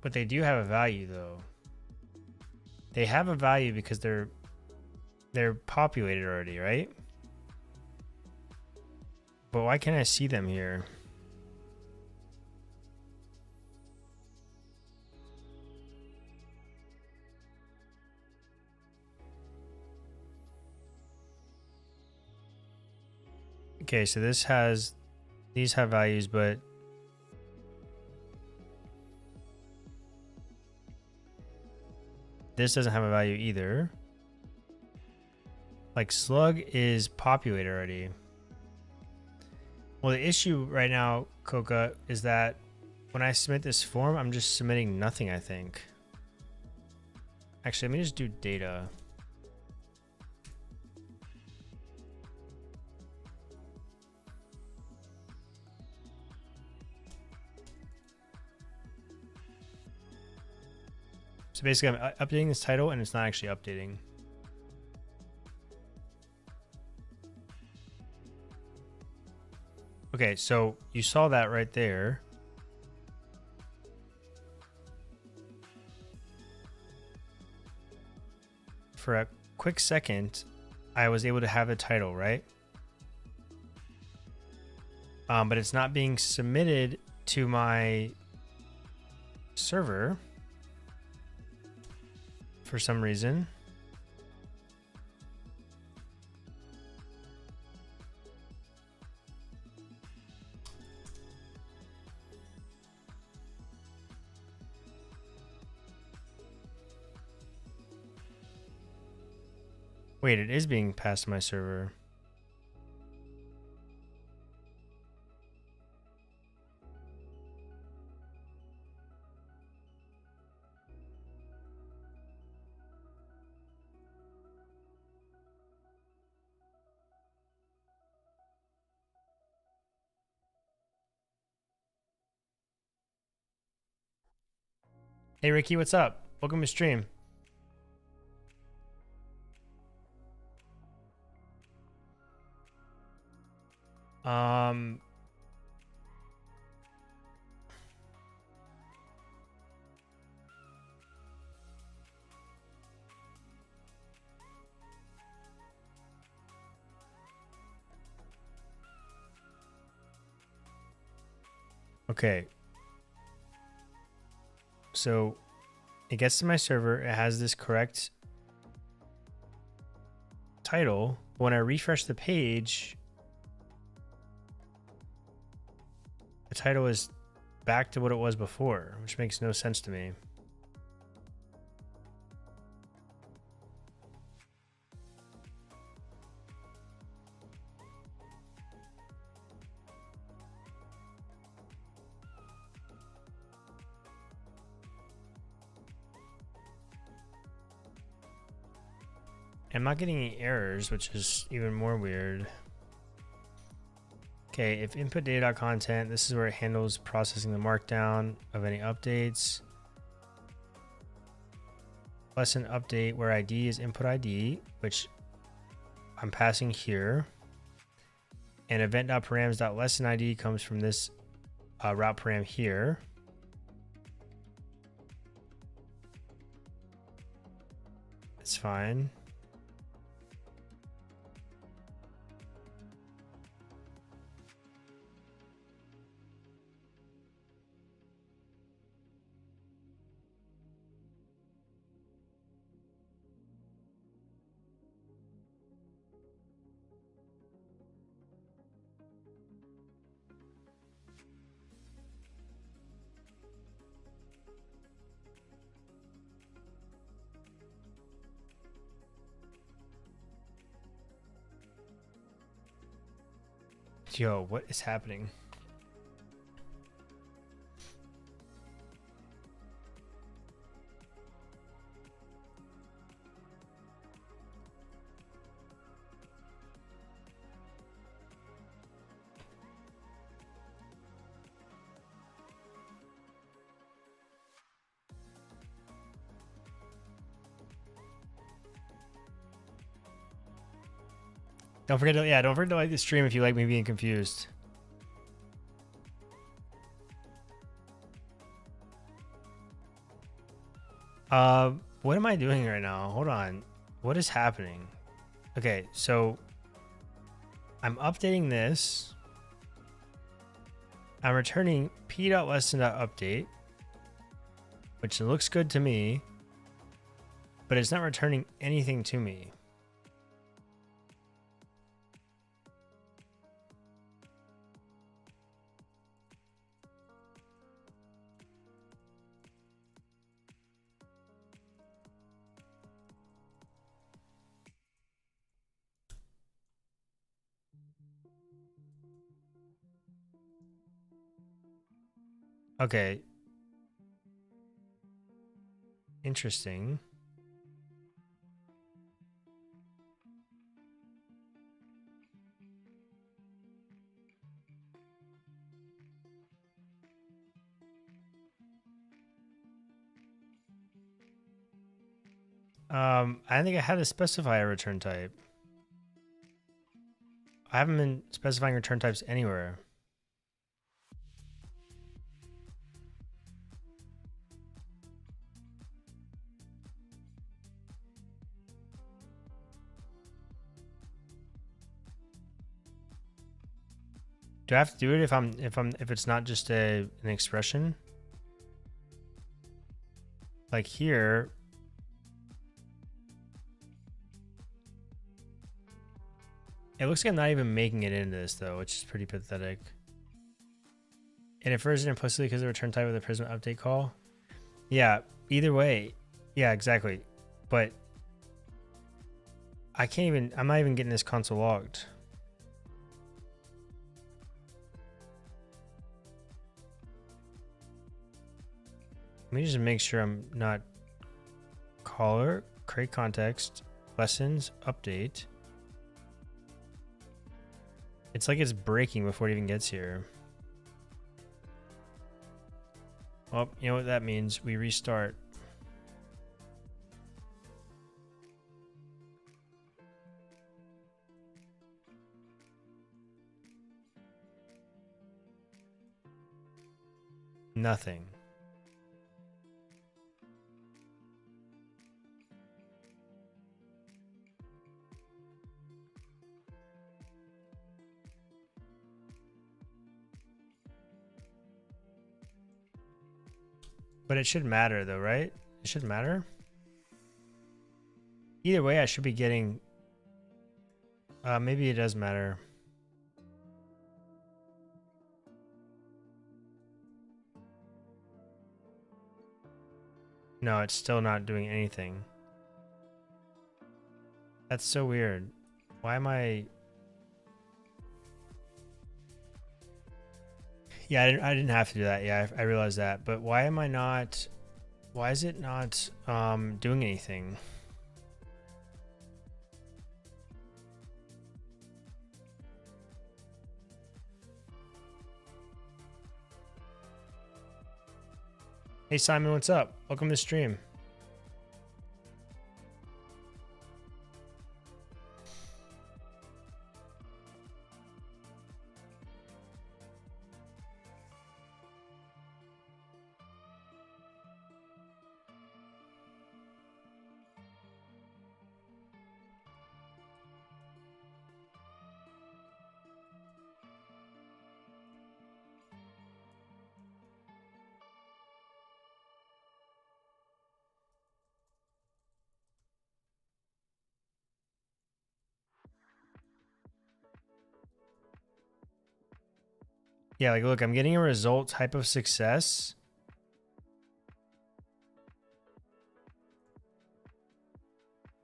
But they do have a value, though. They have a value because they're populated already, right? But why can't I see them here? Okay, so these have values, but this doesn't have a value either. Like slug is populated already. Well, the issue right now, Coca, is that when I submit this form, I'm just submitting nothing, I think. Actually, let me just do data. So basically, I'm updating this title, and it's not actually updating. Okay, so you saw that right there. For a quick second, I was able to have a title, right? But it's not being submitted to my server for some reason. Wait, it is being passed to my server. Hey Ricky, what's up? Welcome to stream. Okay. So it gets to my server. It has this correct title. When I refresh the page, the title is back to what it was before, which makes no sense to me. I'm not getting any errors, which is even more weird. Okay, if input data.content, this is where it handles processing the markdown of any updates. Lesson update where ID is input ID, which I'm passing here. And event.params.lesson ID comes from this route param here. It's fine. Yo, what is happening? Don't forget to like the stream if you like me being confused. What am I doing right now? Hold on. What is happening? Okay, so I'm updating this. I'm returning p.lesson.update, which looks good to me, but it's not returning anything to me. Okay. Interesting. I think I had to specify a return type. I haven't been specifying return types anywhere. Do I have to do it if it's not just an expression? Like here. It looks like I'm not even making it into this though, which is pretty pathetic. It infers it implicitly because of the return type of the Prism update call. Yeah, either way. Yeah, exactly. But I can't even, I'm not even getting this console logged. Let me just make sure I'm not caller, create context, lessons, update. It's like it's breaking before it even gets here. Well, you know what that means? We restart. Nothing. But it should matter though, right? It should matter. Either way, I should be getting... maybe it does matter. No, it's still not doing anything. That's so weird. Why am I... Yeah, I didn't have to do that. Yeah, I realized that. But why am I not... Why is it not doing anything? Hey Simon, what's up? Welcome to the stream. Yeah, like look, I'm getting a result type of success.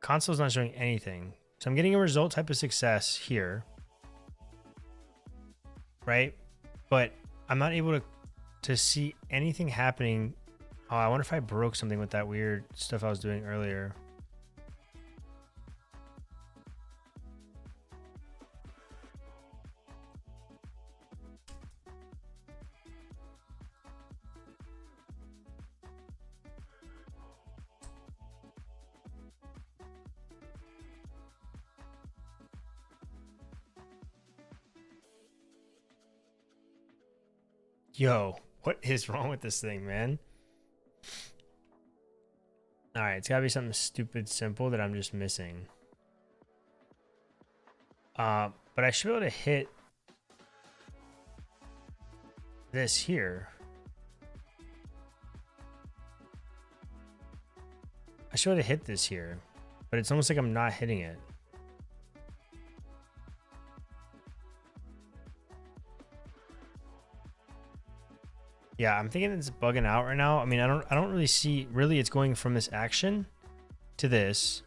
Console's not showing anything. So I'm getting a result type of success here. Right? But I'm not able to see anything happening. Oh, I wonder if I broke something with that weird stuff I was doing earlier. Yo, what is wrong with this thing, man? All right, it's gotta be something stupid simple that I'm just missing. But I should be able to hit this here. I should be able to hit this here, but it's almost like I'm not hitting it. Yeah, I'm thinking it's bugging out right now. I mean, I don't really see, really it's going from this action to this.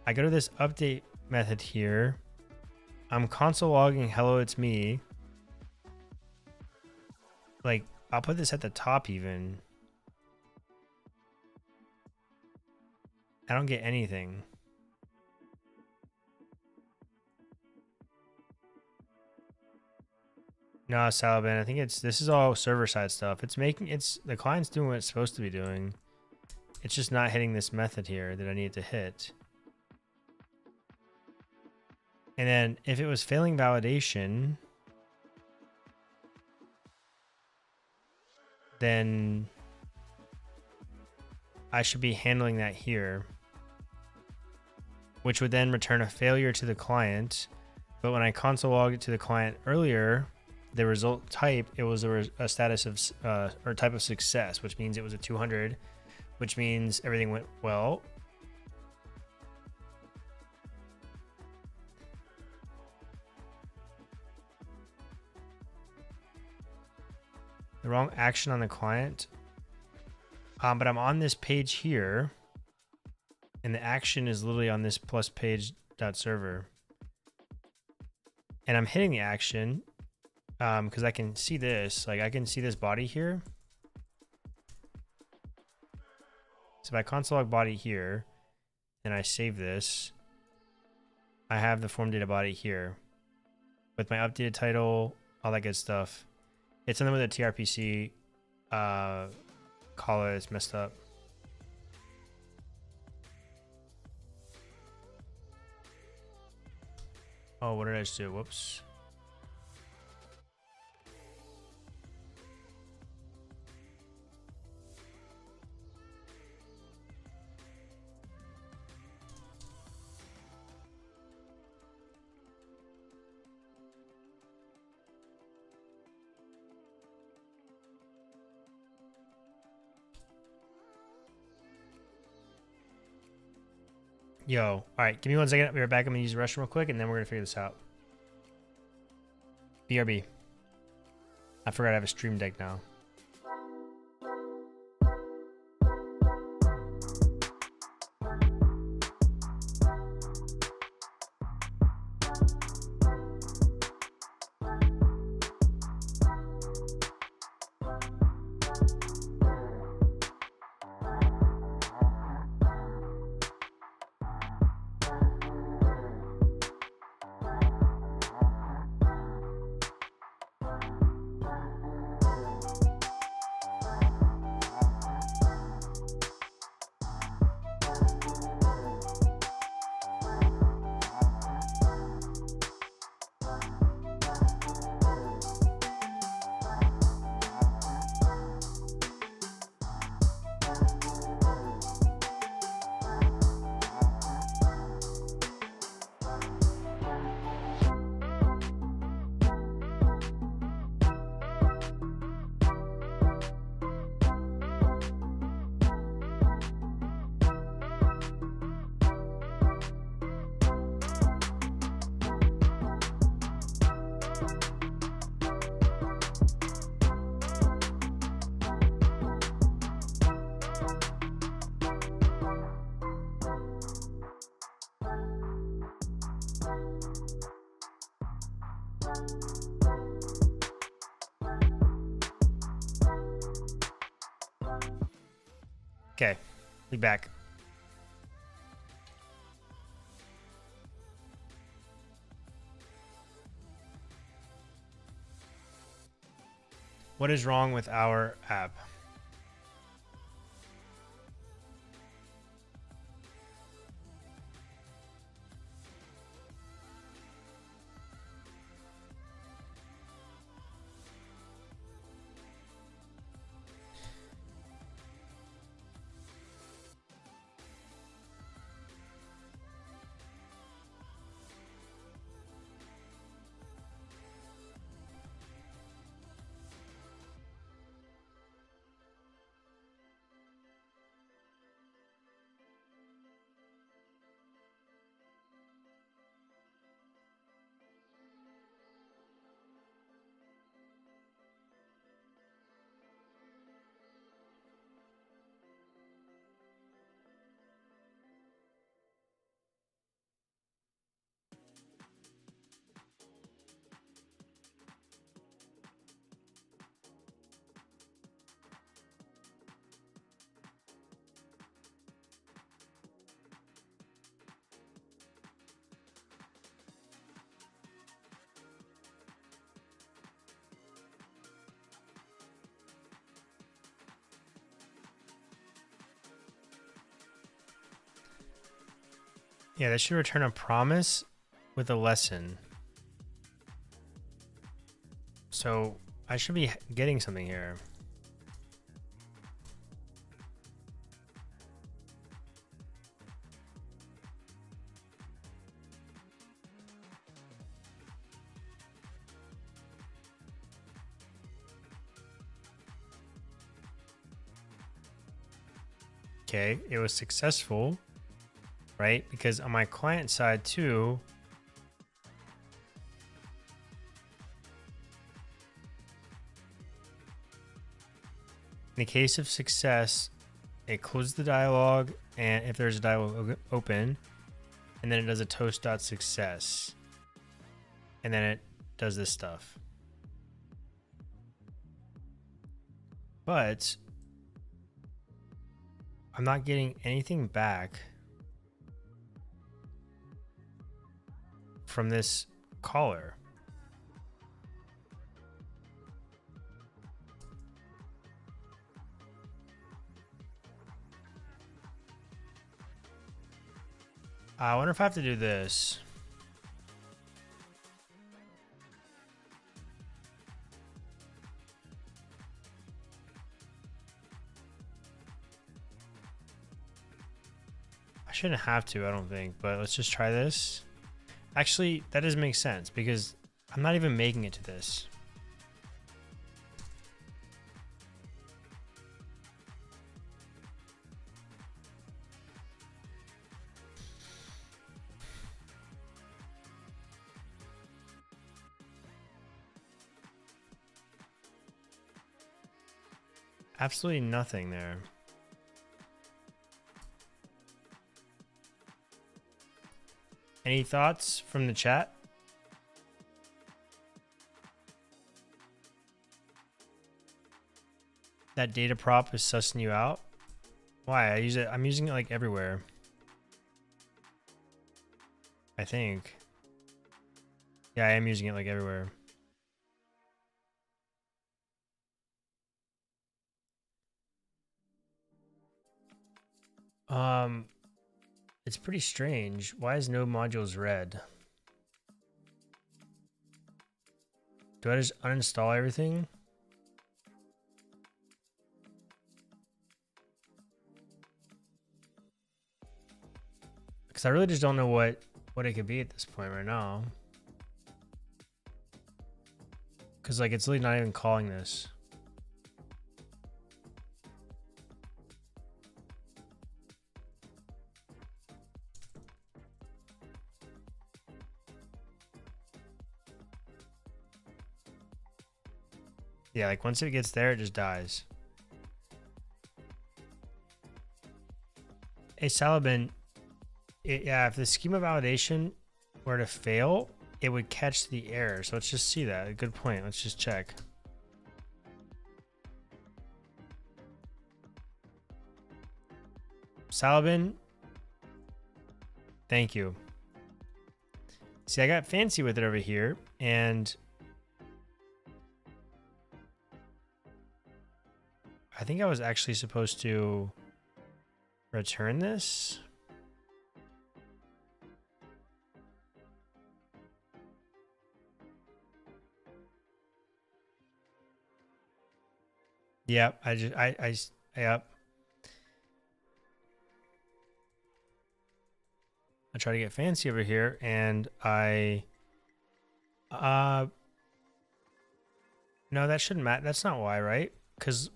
I go to this update method here. I'm console logging, hello, it's me. Like, I'll put this at the top even. I don't get anything. No, Salaban, I think this is all server side stuff. The client's doing what it's supposed to be doing. It's just not hitting this method here that I need to hit. And then if it was failing validation, then I should be handling that here, which would then return a failure to the client. But when I console logged it to the client earlier, the result type, it was a status of or type of success, which means it was a 200, which means everything went well. The wrong action on the client. But I'm on this page here, and the action is literally on this plus page server. And I'm hitting the action because I can see this. Like I can see this body here. So if I console log body here and I save this, I have the form data body here with my updated title, all that good stuff. It's something with a TRPC call it. It's messed up. Oh, what did I just do? Whoops. Yo, all right, give me 1 second. I'll be right back. I'm gonna use the restroom real quick, and then we're gonna figure this out. BRB. I forgot I have a stream deck now. Okay, be back. What is wrong with our app? Yeah, that should return a promise with a lesson. So I should be getting something here. Okay, it was successful, right? Because on my client side too, in the case of success, it closes the dialog, and if there's a dialog open, and then it does a toast.success, and then it does this stuff. But I'm not getting anything back from this caller. I wonder if I have to do this. I shouldn't have to, I don't think, but let's just try this. Actually, that doesn't make sense because I'm not even making it to this. Absolutely nothing there. Any thoughts from the chat? That data prop is sussing you out? Why? I'm using it like everywhere. I think. Yeah, I am using it like everywhere. It's pretty strange. Why is no modules red? Do I just uninstall everything? Because I really just don't know what it could be at this point right now. Because like it's literally not even calling this. Yeah, like once it gets there, it just dies. Hey, Salabin, yeah, if the schema validation were to fail, it would catch the error. So let's just see that. Good point. Let's just check. Salabin, thank you. See, I got fancy with it over here, and I think I was actually supposed to return this. Yep, yep. I try to get fancy over here, and no, that shouldn't matter. That's not why, right? Because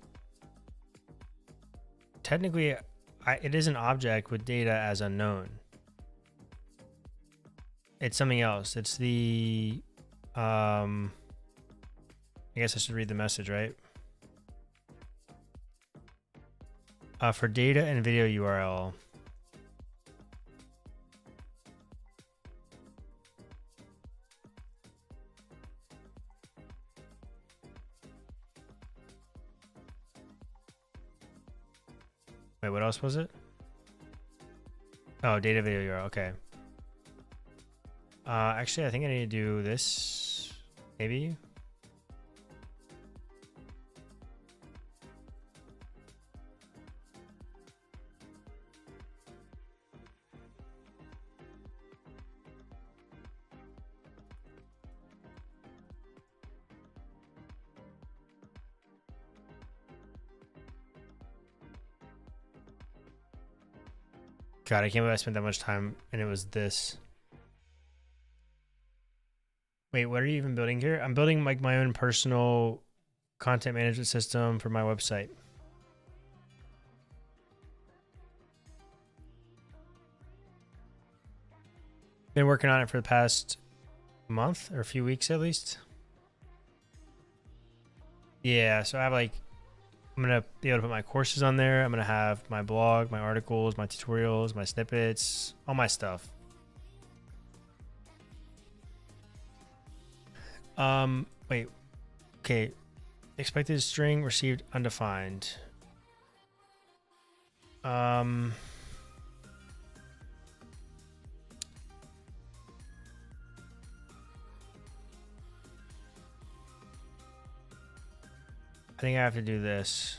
technically, it is an object with data as unknown. It's something else. It's the, I guess I should read the message, right? For data and video URL. Wait, what else was it? Oh, data video URL. Okay. Actually, I think I need to do this. Maybe. God, I can't believe I spent that much time and it was this. Wait, what are you even building here? I'm building like my own personal content management system for my website. Been working on it for the past month or a few weeks at least. Yeah, so I have like, I'm going to be able to put my courses on there. I'm going to have my blog, my articles, my tutorials, my snippets, all my stuff. Wait. Okay. Expected string received undefined. I think I have to do this,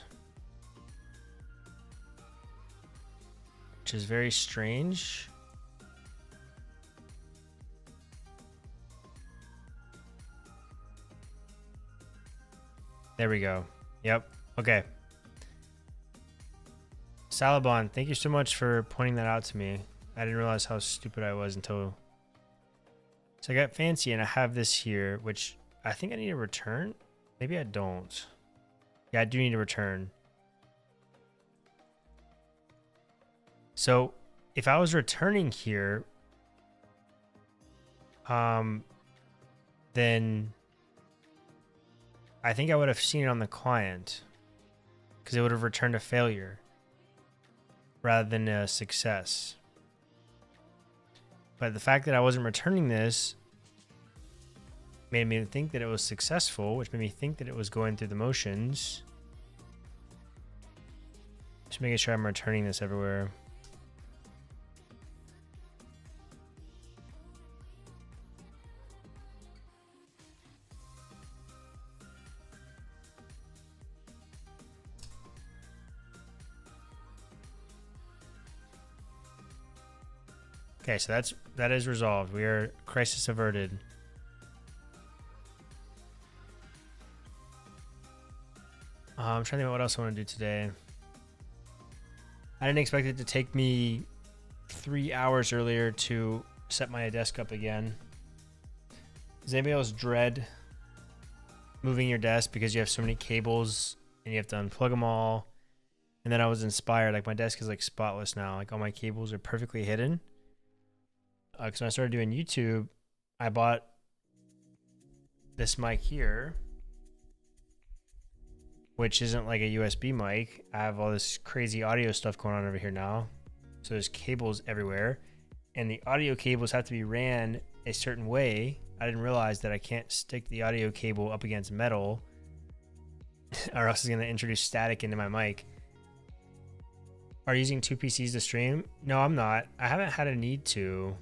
which is very strange. There we go. Yep. Okay. Salabon, thank you so much for pointing that out to me. I didn't realize how stupid I was until... So I got fancy and I have this here, which I think I need to return. Maybe I don't. Yeah, I do need to return. So if I was returning here, then I think I would have seen it on the client because it would have returned a failure rather than a success. But the fact that I wasn't returning this made me think that it was successful, which made me think that it was going through the motions. Just making sure I'm returning this everywhere. Okay, so that is resolved. We are crisis averted. I'm trying to think of what else I want to do today. I didn't expect it to take me 3 hours earlier to set my desk up again. Does anybody else dread moving your desk because you have so many cables and you have to unplug them all? And then I was inspired. Like, my desk is like spotless now. Like, all my cables are perfectly hidden. Because when I started doing YouTube, I bought this mic here, which isn't like a USB mic. I have all this crazy audio stuff going on over here now. So there's cables everywhere. And the audio cables have to be ran a certain way. I didn't realize that I can't stick the audio cable up against metal or else it's going to introduce static into my mic. Are you using 2 PCs to stream? No, I'm not. I haven't had a need to.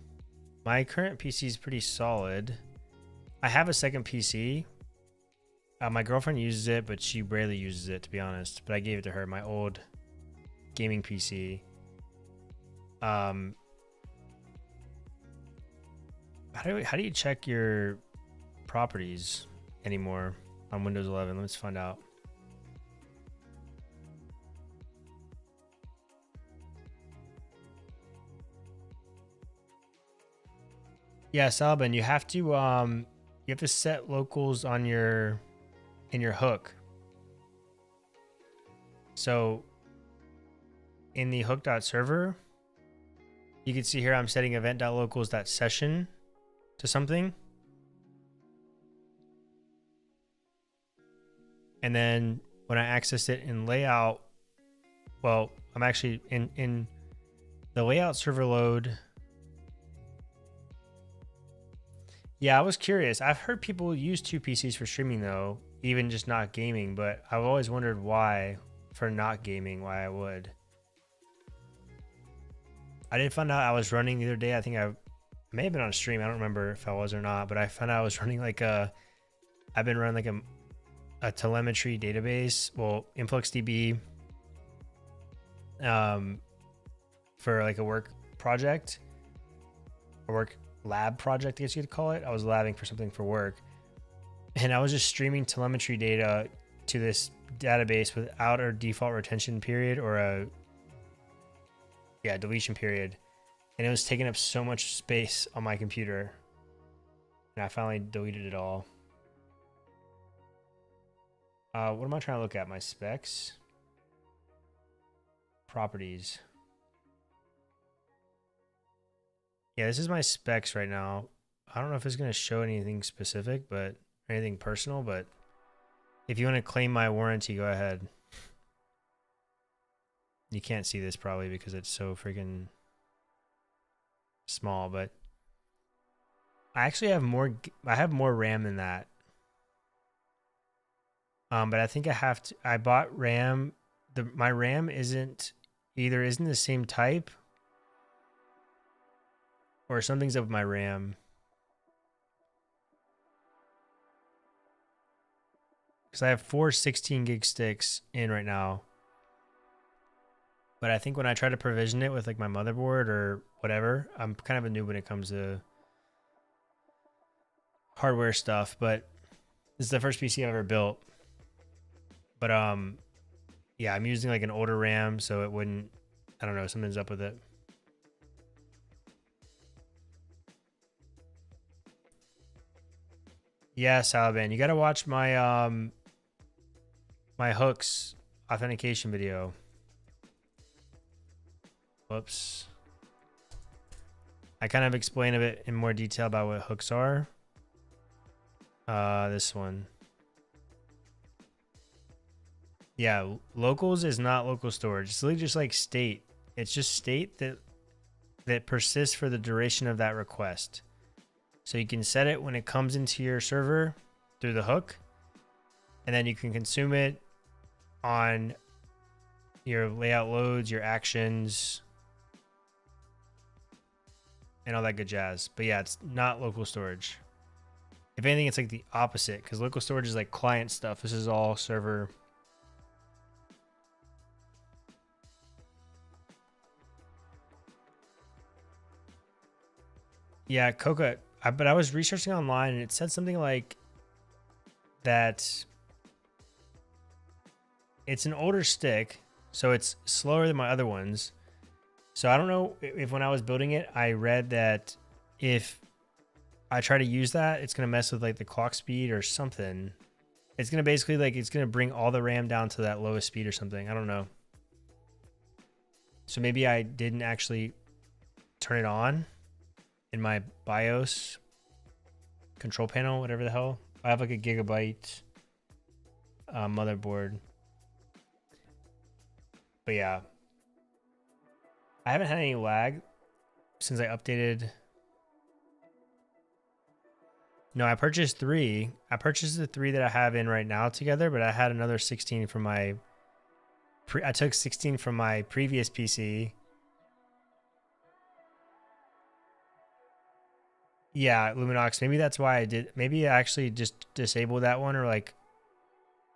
My current PC is pretty solid. I have a second PC. My girlfriend uses it, but she rarely uses it, to be honest. But I gave it to her, my old gaming PC. How do you check your properties anymore on Windows 11? Let's find out. Yeah, Salban, you have to set locals on in your hook. So in the hook.server, you can see here I'm setting event.locals.session to something. And then when I access it in layout, well, I'm actually in the layout server load. Yeah, I was curious. I've heard people use 2 PCs for streaming though, even just not gaming, but I've always wondered why, for not gaming, why I would. I did find out I was running the other day. I think I may have been on a stream. I don't remember if I was or not, but I found out I was running like I've been running like a telemetry database, well, InfluxDB, for like a work project, a work lab project, I guess you could call it. I was labbing for something for work, and I was just streaming telemetry data to this database without a default retention period or a deletion period, and it was taking up so much space on my computer, and I finally deleted it all. What am I trying to look at? My specs, properties. Yeah, this is my specs right now. I don't know if it's going to show anything specific, but anything personal, but if you want to claim my warranty, go ahead. You can't see this probably because it's so freaking small, but I actually have more RAM than that. But I think I have to. I bought RAM. My RAM isn't the same type, or something's up with my RAM. Because I have 4 16 gig sticks in right now. But I think when I try to provision it with like my motherboard or whatever, I'm kind of a noob when it comes to hardware stuff. But this is the first PC I've ever built. But yeah, I'm using like an older RAM, so it wouldn't. I don't know. Something's up with it. Yeah, Salaban, you gotta watch my my hooks authentication video. Whoops. I kind of explain a bit in more detail about what hooks are. This one. Yeah, locals is not local storage. It's literally just like state. It's just state that persists for the duration of that request. So you can set it when it comes into your server through the hook, and then you can consume it on your layout loads, your actions, and all that good jazz. But yeah, it's not local storage. If anything, it's like the opposite, because local storage is like client stuff. This is all server. Yeah, Coca. But I was researching online, and it said something like that it's an older stick, so it's slower than my other ones. So I don't know if when I was building it, I read that if I try to use that, it's going to mess with like the clock speed or something. It's going to basically like, it's going to bring all the RAM down to that lowest speed or something. I don't know. So maybe I didn't actually turn it on in my BIOS control panel, whatever the hell. I have like a gigabyte motherboard. But yeah, I haven't had any lag since I updated. No, I purchased 3. I purchased the 3 that I have in right now together, but I had another 16 from my I took 16 from my previous PC. Yeah, Luminox. Maybe that's why I did. Maybe I actually just disabled that one, or like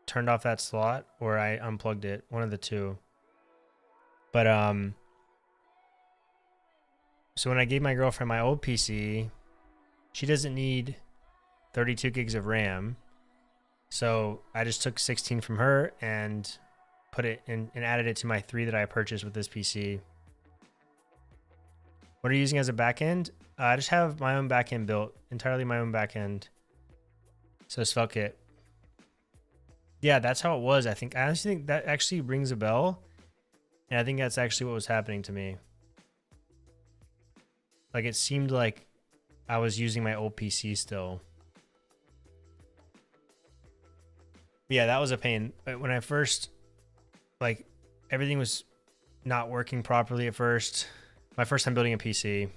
turned off that slot, or I unplugged it. One of the two. But so when I gave my girlfriend my old PC, she doesn't need 32 gigs of RAM. So I just took 16 from her and put it in and added it to my 3 that I purchased with this PC. What are you using as a backend? I just have my own backend built, entirely my own backend. So Svelte. Yeah, that's how it was. I honestly think that actually rings a bell. And I think that's actually what was happening to me. Like it seemed like I was using my old PC still. But yeah, that was a pain. When I first, like, everything was not working properly at first. My first time building a PC.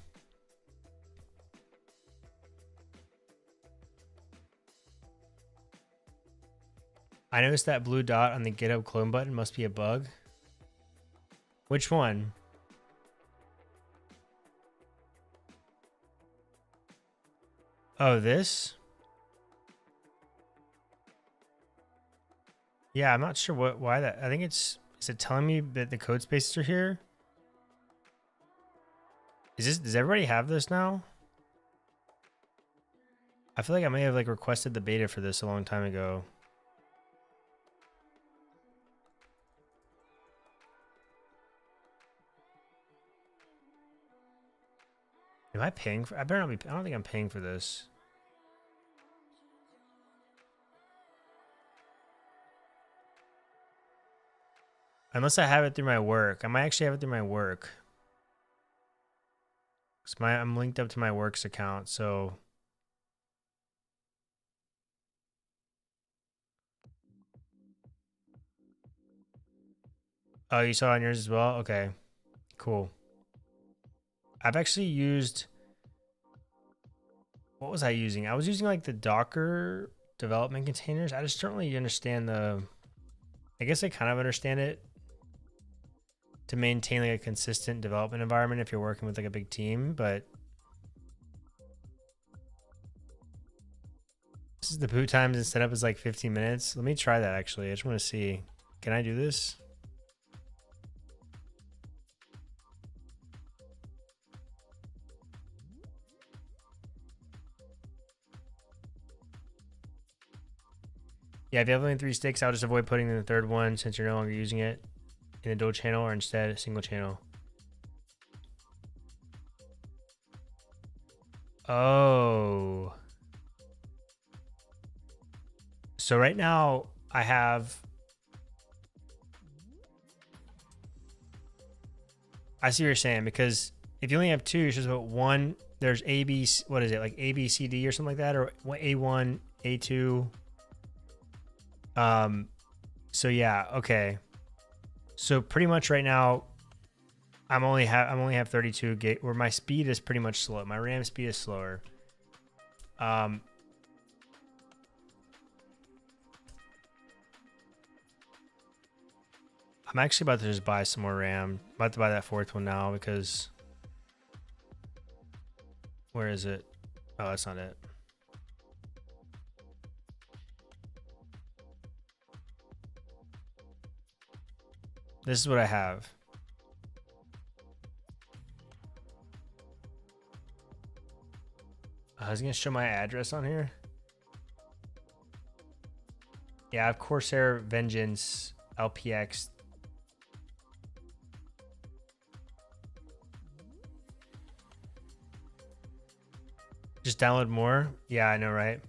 I noticed that blue dot on the GitHub clone button must be a bug. Which one? Oh, this? Yeah, I'm not sure why that. I think is it telling me that the code spaces are here? Does everybody have this now? I feel like I may have like requested the beta for this a long time ago. Am I paying for? I better not be. I don't think I'm paying for this. Unless I have it through my work. I might actually have it through my work. I'm linked up to my work's account, so. Oh, you saw it on yours as well? Okay, cool. I've actually used. What was I using? I was using like the Docker development containers. I just don't really understand I guess I kind of understand it to maintain like a consistent development environment if you're working with like a big team, but this is the boot times and setup is like 15 minutes. Let me try that actually. I just want to see. Can I do this? Yeah, if you have only 3 sticks, I'll just avoid putting in the third one since you're no longer using it in a dual channel, or instead a single channel. Oh. So right now I see what you're saying, because if you only have 2, it's just about 1. There's A, B, what is it? Like A, B, C, D or something like that, or A1, A2. So yeah, okay. So pretty much right now I'm only have 32 gig, where my speed is pretty much slow. My RAM speed is slower. I'm actually about to just buy some more RAM. I'm about to buy that 4th one now because where is it? Oh, that's not it. This is what I have. I was gonna show my address on here. Yeah, I have Corsair Vengeance LPX. Just download more? Yeah, I know, right?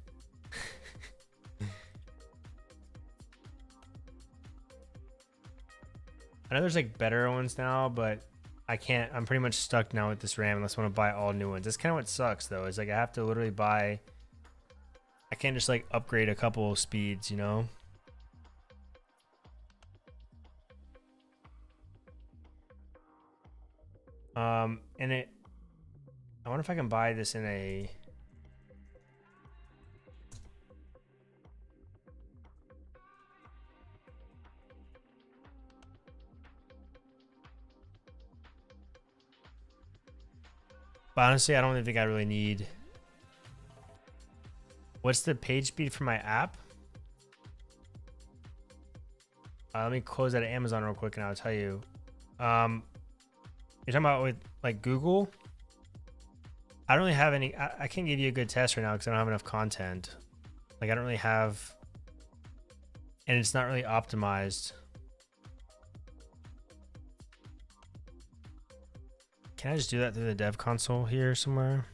I know there's like better ones now, but I can't. I'm pretty much stuck now with this RAM unless I want to buy all new ones. That's kind of what sucks though. Is like I have to literally buy. I can't just like upgrade a couple of speeds, you know? And I wonder if I can buy this in a. But honestly, I don't even think I really need. What's the page speed for my app? Let me close that at Amazon real quick and I'll tell you. You're talking about with like Google? I don't really have any. I can't give you a good test right now because I don't have enough content. Like I don't really have, and it's not really optimized. Can I just do that through the dev console here somewhere?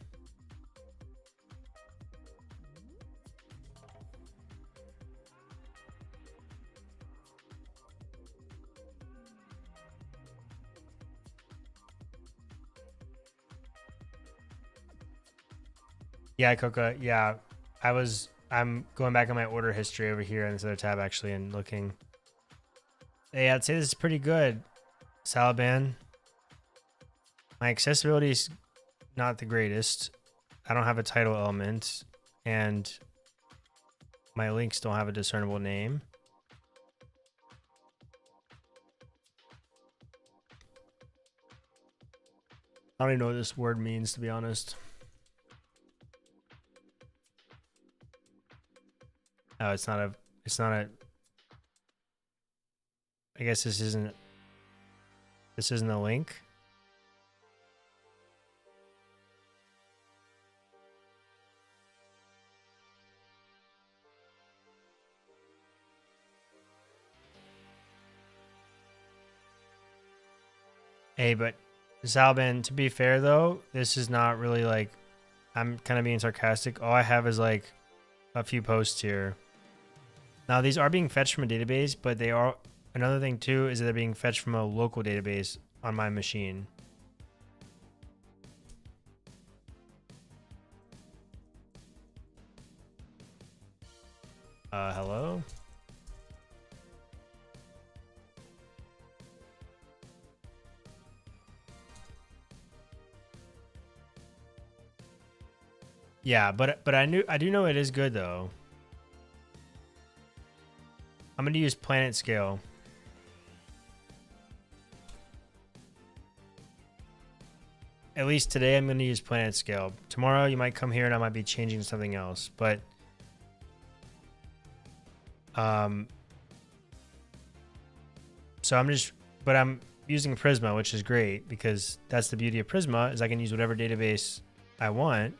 Yeah, Coca. Yeah, I'm going back on my order history over here in this other tab actually and looking. Hey, I'd say this is pretty good, Salaban. My accessibility is not the greatest. I don't have a title element, and my links don't have a discernible name. I don't even know what this word means, to be honest. Oh, it's not a, I guess this isn't a link. Hey, but Zalban, to be fair though, this is not really like, I'm kind of being sarcastic. All I have is like a few posts here. Now these are being fetched from a database, but they are, another thing too is that they're being fetched from a local database on my machine. Hello? Yeah, but I do know it is good though. I'm going to use planet scale. At least today I'm going to use planet scale. Tomorrow you might come here and I might be changing something else, but so I'm using Prisma, which is great because that's the beauty of Prisma is I can use whatever database I want.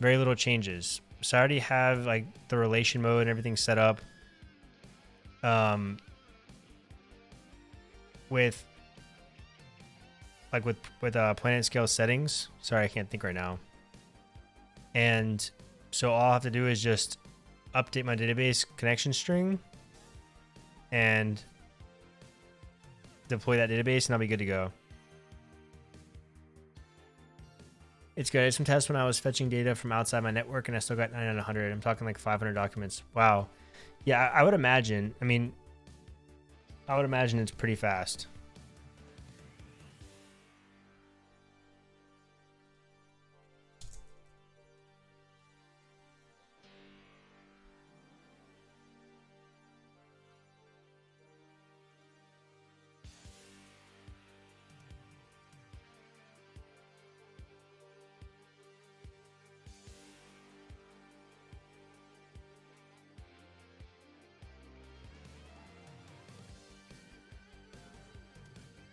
Very little changes. So I already have like the relation mode and everything set up. With planet scale settings. Sorry, I can't think right now. And so all I have to do is just update my database connection string and deploy that database and I'll be good to go. It's good. I did some tests when I was fetching data from outside my network and I still got 900. I'm talking like 500 documents. Wow. Yeah, I would imagine. I mean, I would imagine it's pretty fast.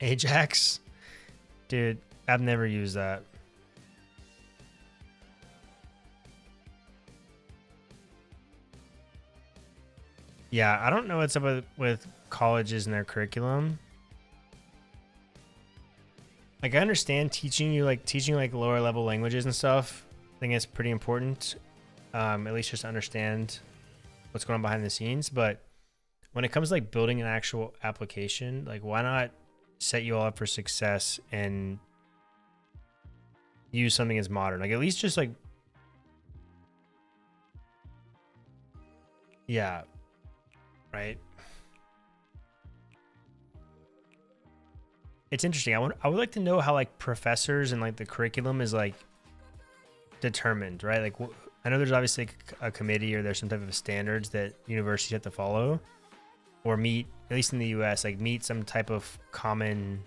Ajax? Dude, I've never used that. Yeah, I don't know what's up with colleges and their curriculum. Like, I understand teaching lower level languages and stuff. I think it's pretty important. At least just to understand what's going on behind the scenes. But when it comes to like building an actual application, like why not set you all up for success and use something as modern? Like at least just like, yeah, right. It's interesting. I would like to know how like professors and like the curriculum is like determined, right? Like I know there's obviously a committee or there's some type of standards that universities have to follow or meet, at least in the US, like meet some type of common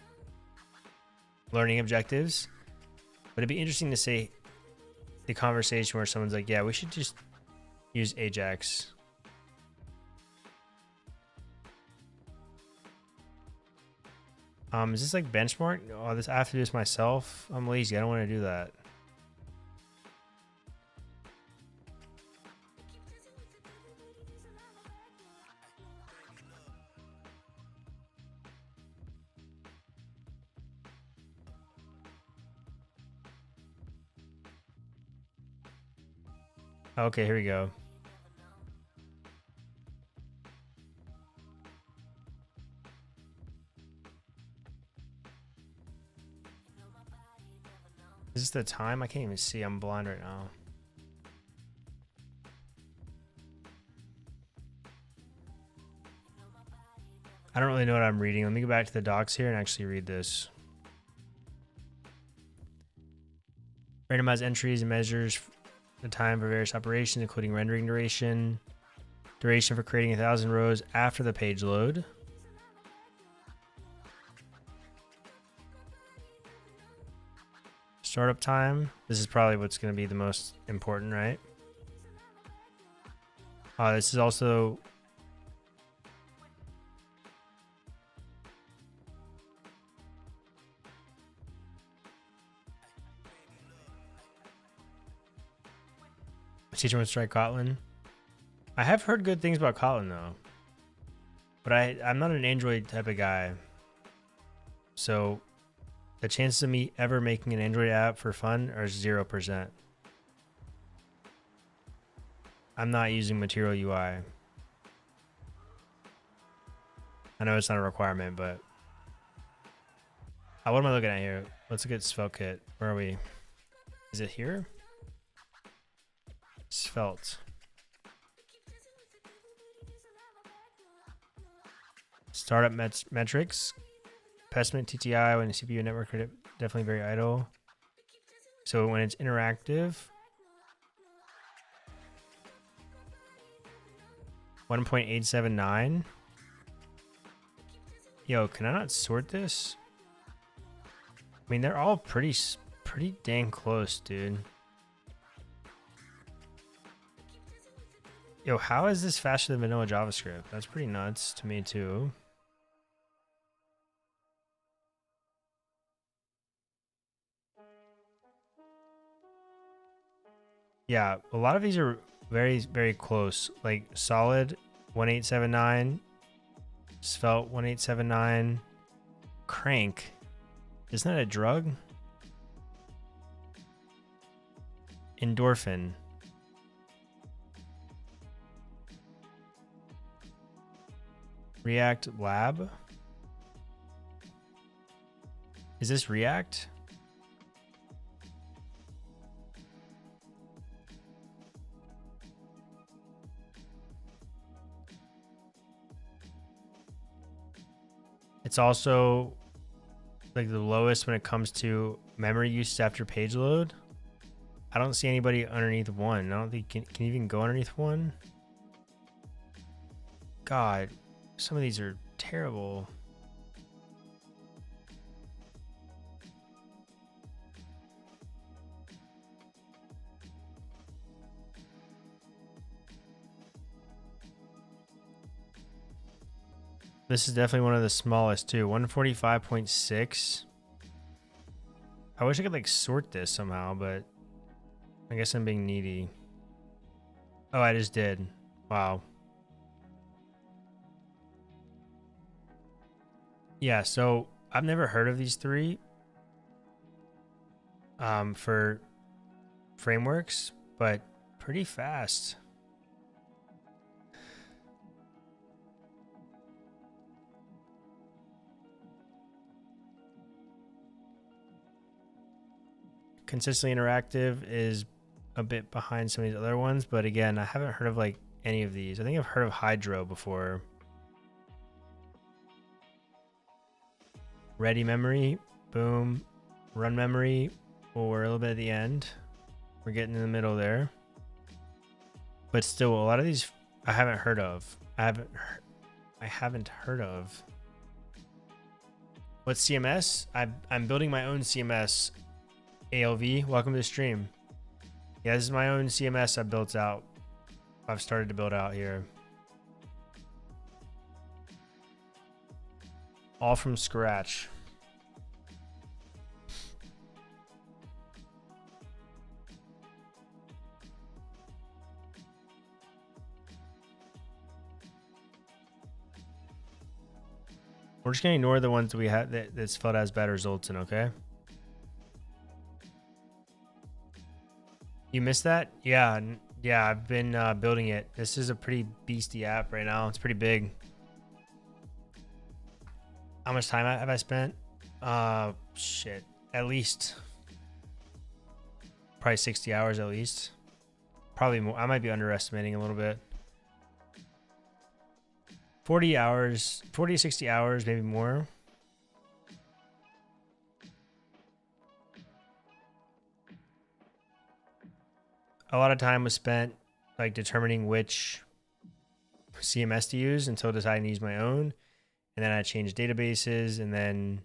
learning objectives. But it'd be interesting to see the conversation where someone's like, yeah, we should just use Ajax. Is this like benchmark? Oh, I have to do this myself. I'm lazy. I don't want to do that. Okay, here we go. Is this the time? I can't even see. I'm blind right now. I don't really know what I'm reading. Let me go back to the docs here and actually read this. Randomize entries and measures the time for various operations, including rendering duration, duration for creating 1,000 rows after the page load. Startup time. This is probably what's going to be the most important, right? This is also teacher would strike Kotlin. I have heard good things about Kotlin though, but I'm not an Android type of guy, so the chances of me ever making an Android app for fun are 0%. I'm not using Material UI. I know it's not a requirement, but what am I looking at here? Let's look at Svelte Kit. Where are we? Is it here? Svelte. Startup metrics. Pestment TTI when the CPU network are definitely very idle. So when it's interactive. 1.879. Yo, can I not sort this? I mean, they're all pretty dang close, dude. Yo, how is this faster than vanilla JavaScript? That's pretty nuts to me too. Yeah, a lot of these are very close. Like solid 1879, svelte 1879, crank. Isn't that a drug? Endorphin. React Lab. Is this React? It's also like the lowest when it comes to memory use after page load. I don't see anybody underneath one. I don't think can you even go underneath one. God, some of these are terrible. This is definitely one of the smallest too. 145.6. I wish I could like sort this somehow, but I guess I'm being needy. Oh, I just did. Wow. Yeah, so I've never heard of these three for frameworks, but pretty fast. Consistently interactive is a bit behind some of these other ones, but again, I haven't heard of like any of these. I think I've heard of Hydro before. Ready memory, boom. Run memory, well, we're a little bit at the end. We're getting in the middle there. But still, a lot of these I haven't heard of. I haven't heard of. What's CMS? I'm building my own CMS. ALV, welcome to the stream. Yeah, this is my own CMS I built out. I've started to build out here. All from scratch. We're just gonna ignore the ones we had that's felt as bad results in, okay? You missed that? Yeah, I've been building it. This is a pretty beastie app right now. It's pretty big. How much time have I spent? Shit. At least probably 60 hours at least. Probably more. I might be underestimating a little bit. 40 hours, 40 to 60 hours, maybe more. A lot of time was spent like determining which CMS to use until deciding to use my own. And then I changed databases, and then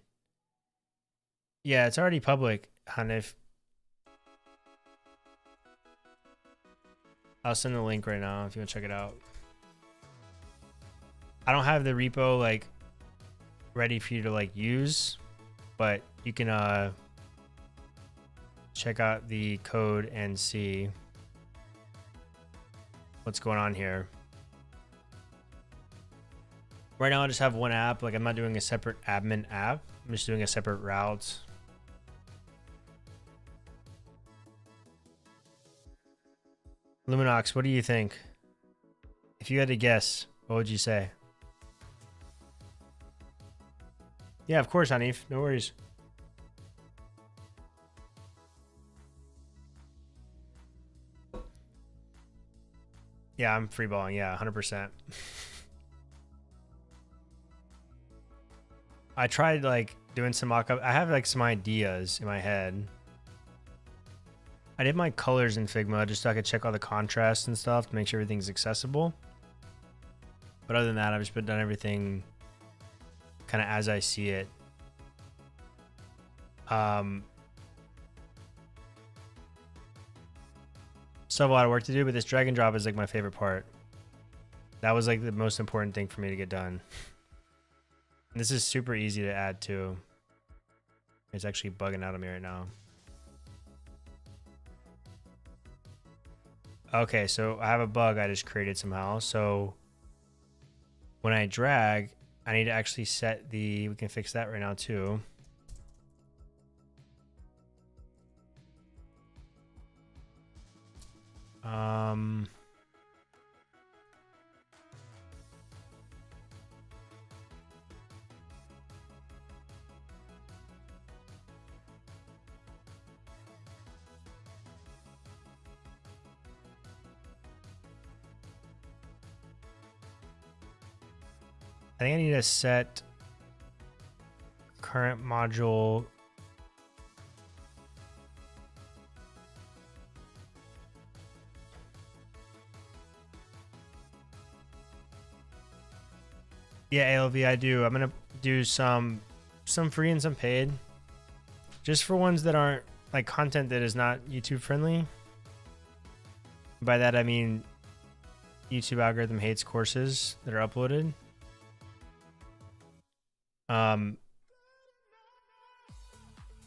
yeah, it's already public, Hanif. I'll send the link right now if you want to check it out. I don't have the repo like ready for you to like use, but you can check out the code and see what's going on here. Right now I just have one app. Like I'm not doing a separate admin app. I'm just doing a separate route. Luminox, what do you think? If you had to guess, what would you say? Yeah, of course, Hanif. No worries. Yeah, I'm freeballing. Yeah, 100%. I tried like doing some mock-up. I have like some ideas in my head. I did my colors in Figma just so I could check all the contrasts and stuff to make sure everything's accessible. But other than that, I've just been done everything kind of as I see it. Still have a lot of work to do, but this drag and drop is like my favorite part. That was like the most important thing for me to get done. And this is super easy to add to. It's actually bugging out of me right now. Okay, so I have a bug I just created somehow. So when I drag, I need to actually set the, we can fix that right now too. I think I need to set current module. Yeah, ALV, I do. I'm gonna do some free and some paid, just for ones that aren't like content that is not YouTube friendly. By that I mean YouTube algorithm hates courses that are uploaded.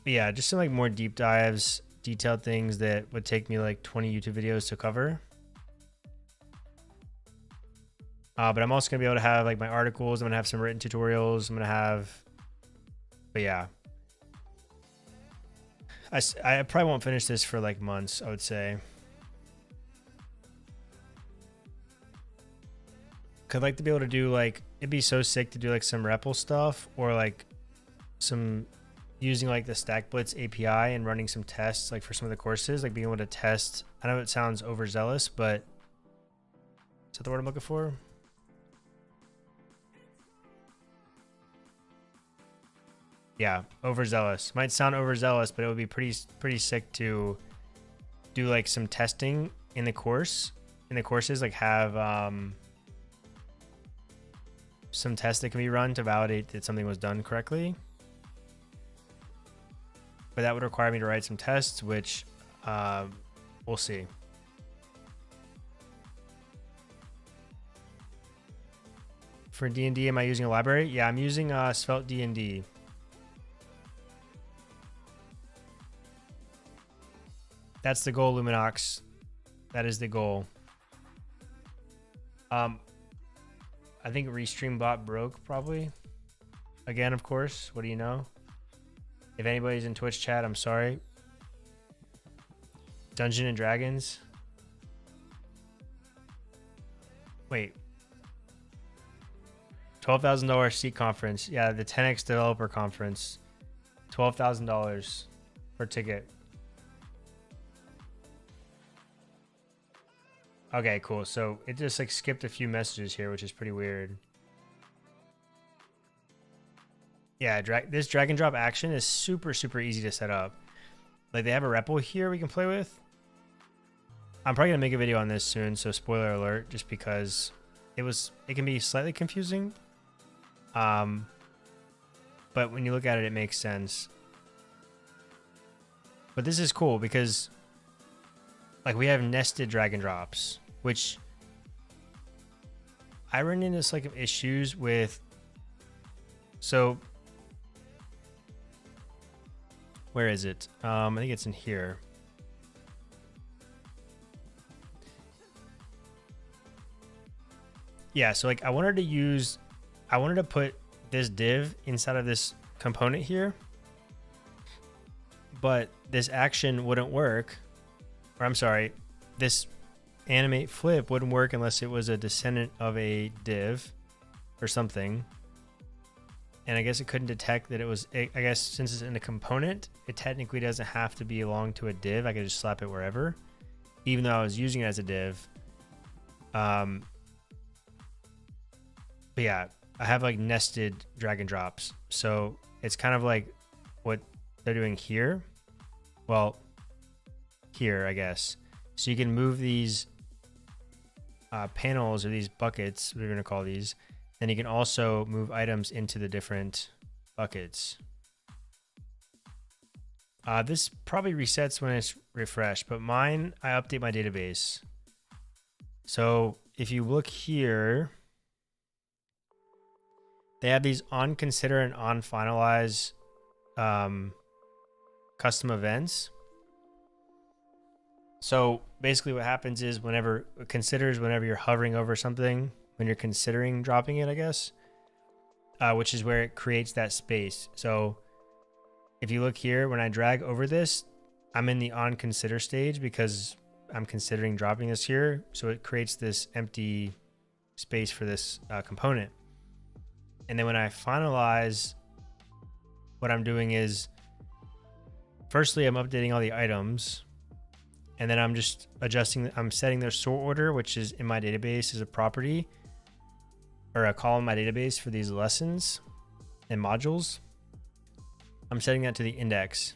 Yeah, just some like more deep dives, detailed things that would take me like 20 YouTube videos to cover. But I'm also gonna be able to have like my articles. I'm gonna have some written tutorials. I'm gonna have, but yeah, I probably won't finish this for like months, I would say. Could like to be able to do like, it'd be so sick to do like some REPL stuff, or like some using like the StackBlitz API and running some tests like for some of the courses, like being able to test. I know it sounds overzealous, but is that the word I'm looking for? Yeah, overzealous. Might sound overzealous, but it would be pretty sick to do like some testing in the course, in the courses, like have some tests that can be run to validate that something was done correctly. But that would require me to write some tests, which we'll see. For D&D, am I using a library? Yeah, I'm using Svelte D&D. That's the goal, Luminox. That is the goal. I think Restream bot broke probably. Again, of course. What do you know? If anybody's in Twitch chat, I'm sorry. Dungeon and Dragons. Wait. $12,000 seat conference. Yeah, the 10x developer conference. $12,000 per ticket. Okay, cool. So it just like skipped a few messages here, which is pretty weird. Yeah, this drag and drop action is super easy to set up. Like they have a REPL here we can play with. I'm probably gonna make a video on this soon, so spoiler alert, just because it can be slightly confusing. But when you look at it, it makes sense. But this is cool because like we have nested drag and drops, which I run into like issues with. So where is it? I think it's in here. Yeah, so like I wanted to put this div inside of this component here, but this action wouldn't work. Or I'm sorry, this animate flip wouldn't work unless it was a descendant of a div or something. And I guess it couldn't detect that it was, I guess since it's in a component, it technically doesn't have to belong to a div. I could just slap it wherever, even though I was using it as a div. But yeah, I have like nested drag and drops. So it's kind of like what they're doing here. Well, here, I guess. So you can move these panels, or these buckets, we're going to call these, then you can also move items into the different buckets. This probably resets when it's refreshed, but mine, I update my database. So if you look here, they have these on consider and on finalize custom events. So basically what happens is whenever you're hovering over something, when you're considering dropping it, I guess, which is where it creates that space. So if you look here, when I drag over this, I'm in the on consider stage because I'm considering dropping this here. So it creates this empty space for this component. And then when I finalize, what I'm doing is, firstly, I'm updating all the items. And then I'm just I'm setting their sort order, which is in my database as a property or a column in my database for these lessons and modules. I'm setting that to the index.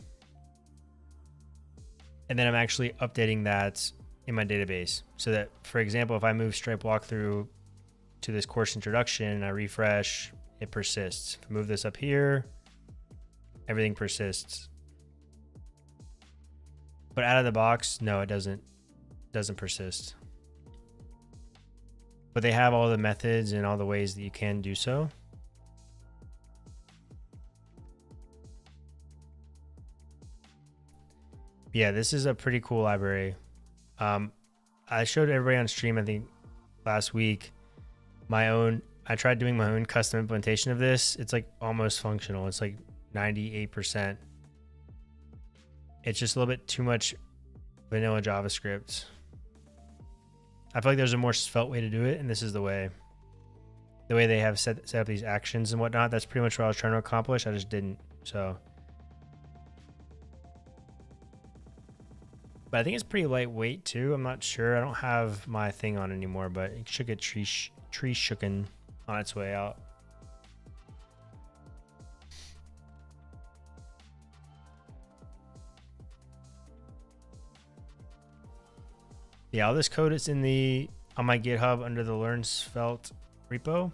And then I'm actually updating that in my database so that, for example, if I move Stripe walkthrough to this course introduction and I refresh, it persists. If I move this up here, everything persists. But out of the box, no, it doesn't persist. But they have all the methods and all the ways that you can do so. Yeah, this is a pretty cool library. I showed everybody on stream, I think last week, I tried doing my own custom implementation of this. It's like almost functional. It's like 98%. It's just a little bit too much vanilla JavaScript. I feel like there's a more svelte way to do it, and this is the way they have set up these actions and whatnot. That's pretty much what I was trying to accomplish. I just didn't. So, but I think it's pretty lightweight too. I'm not sure. I don't have my thing on anymore, but it should get tree shooken on its way out. Yeah, all this code is on my GitHub under the Learn Svelte repo.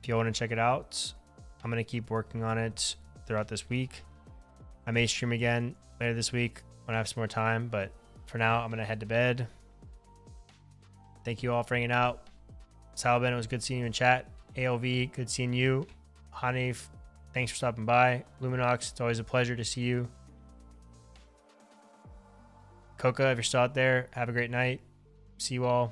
If you want to check it out, I'm going to keep working on it throughout this week. I may stream again later this week when I have some more time, but for now, I'm going to head to bed. Thank you all for hanging out. Salben, it was good seeing you in chat. ALV, good seeing you. Hanif, thanks for stopping by. Luminox, it's always a pleasure to see you. Coca, if you're still out there, have a great night. See you all.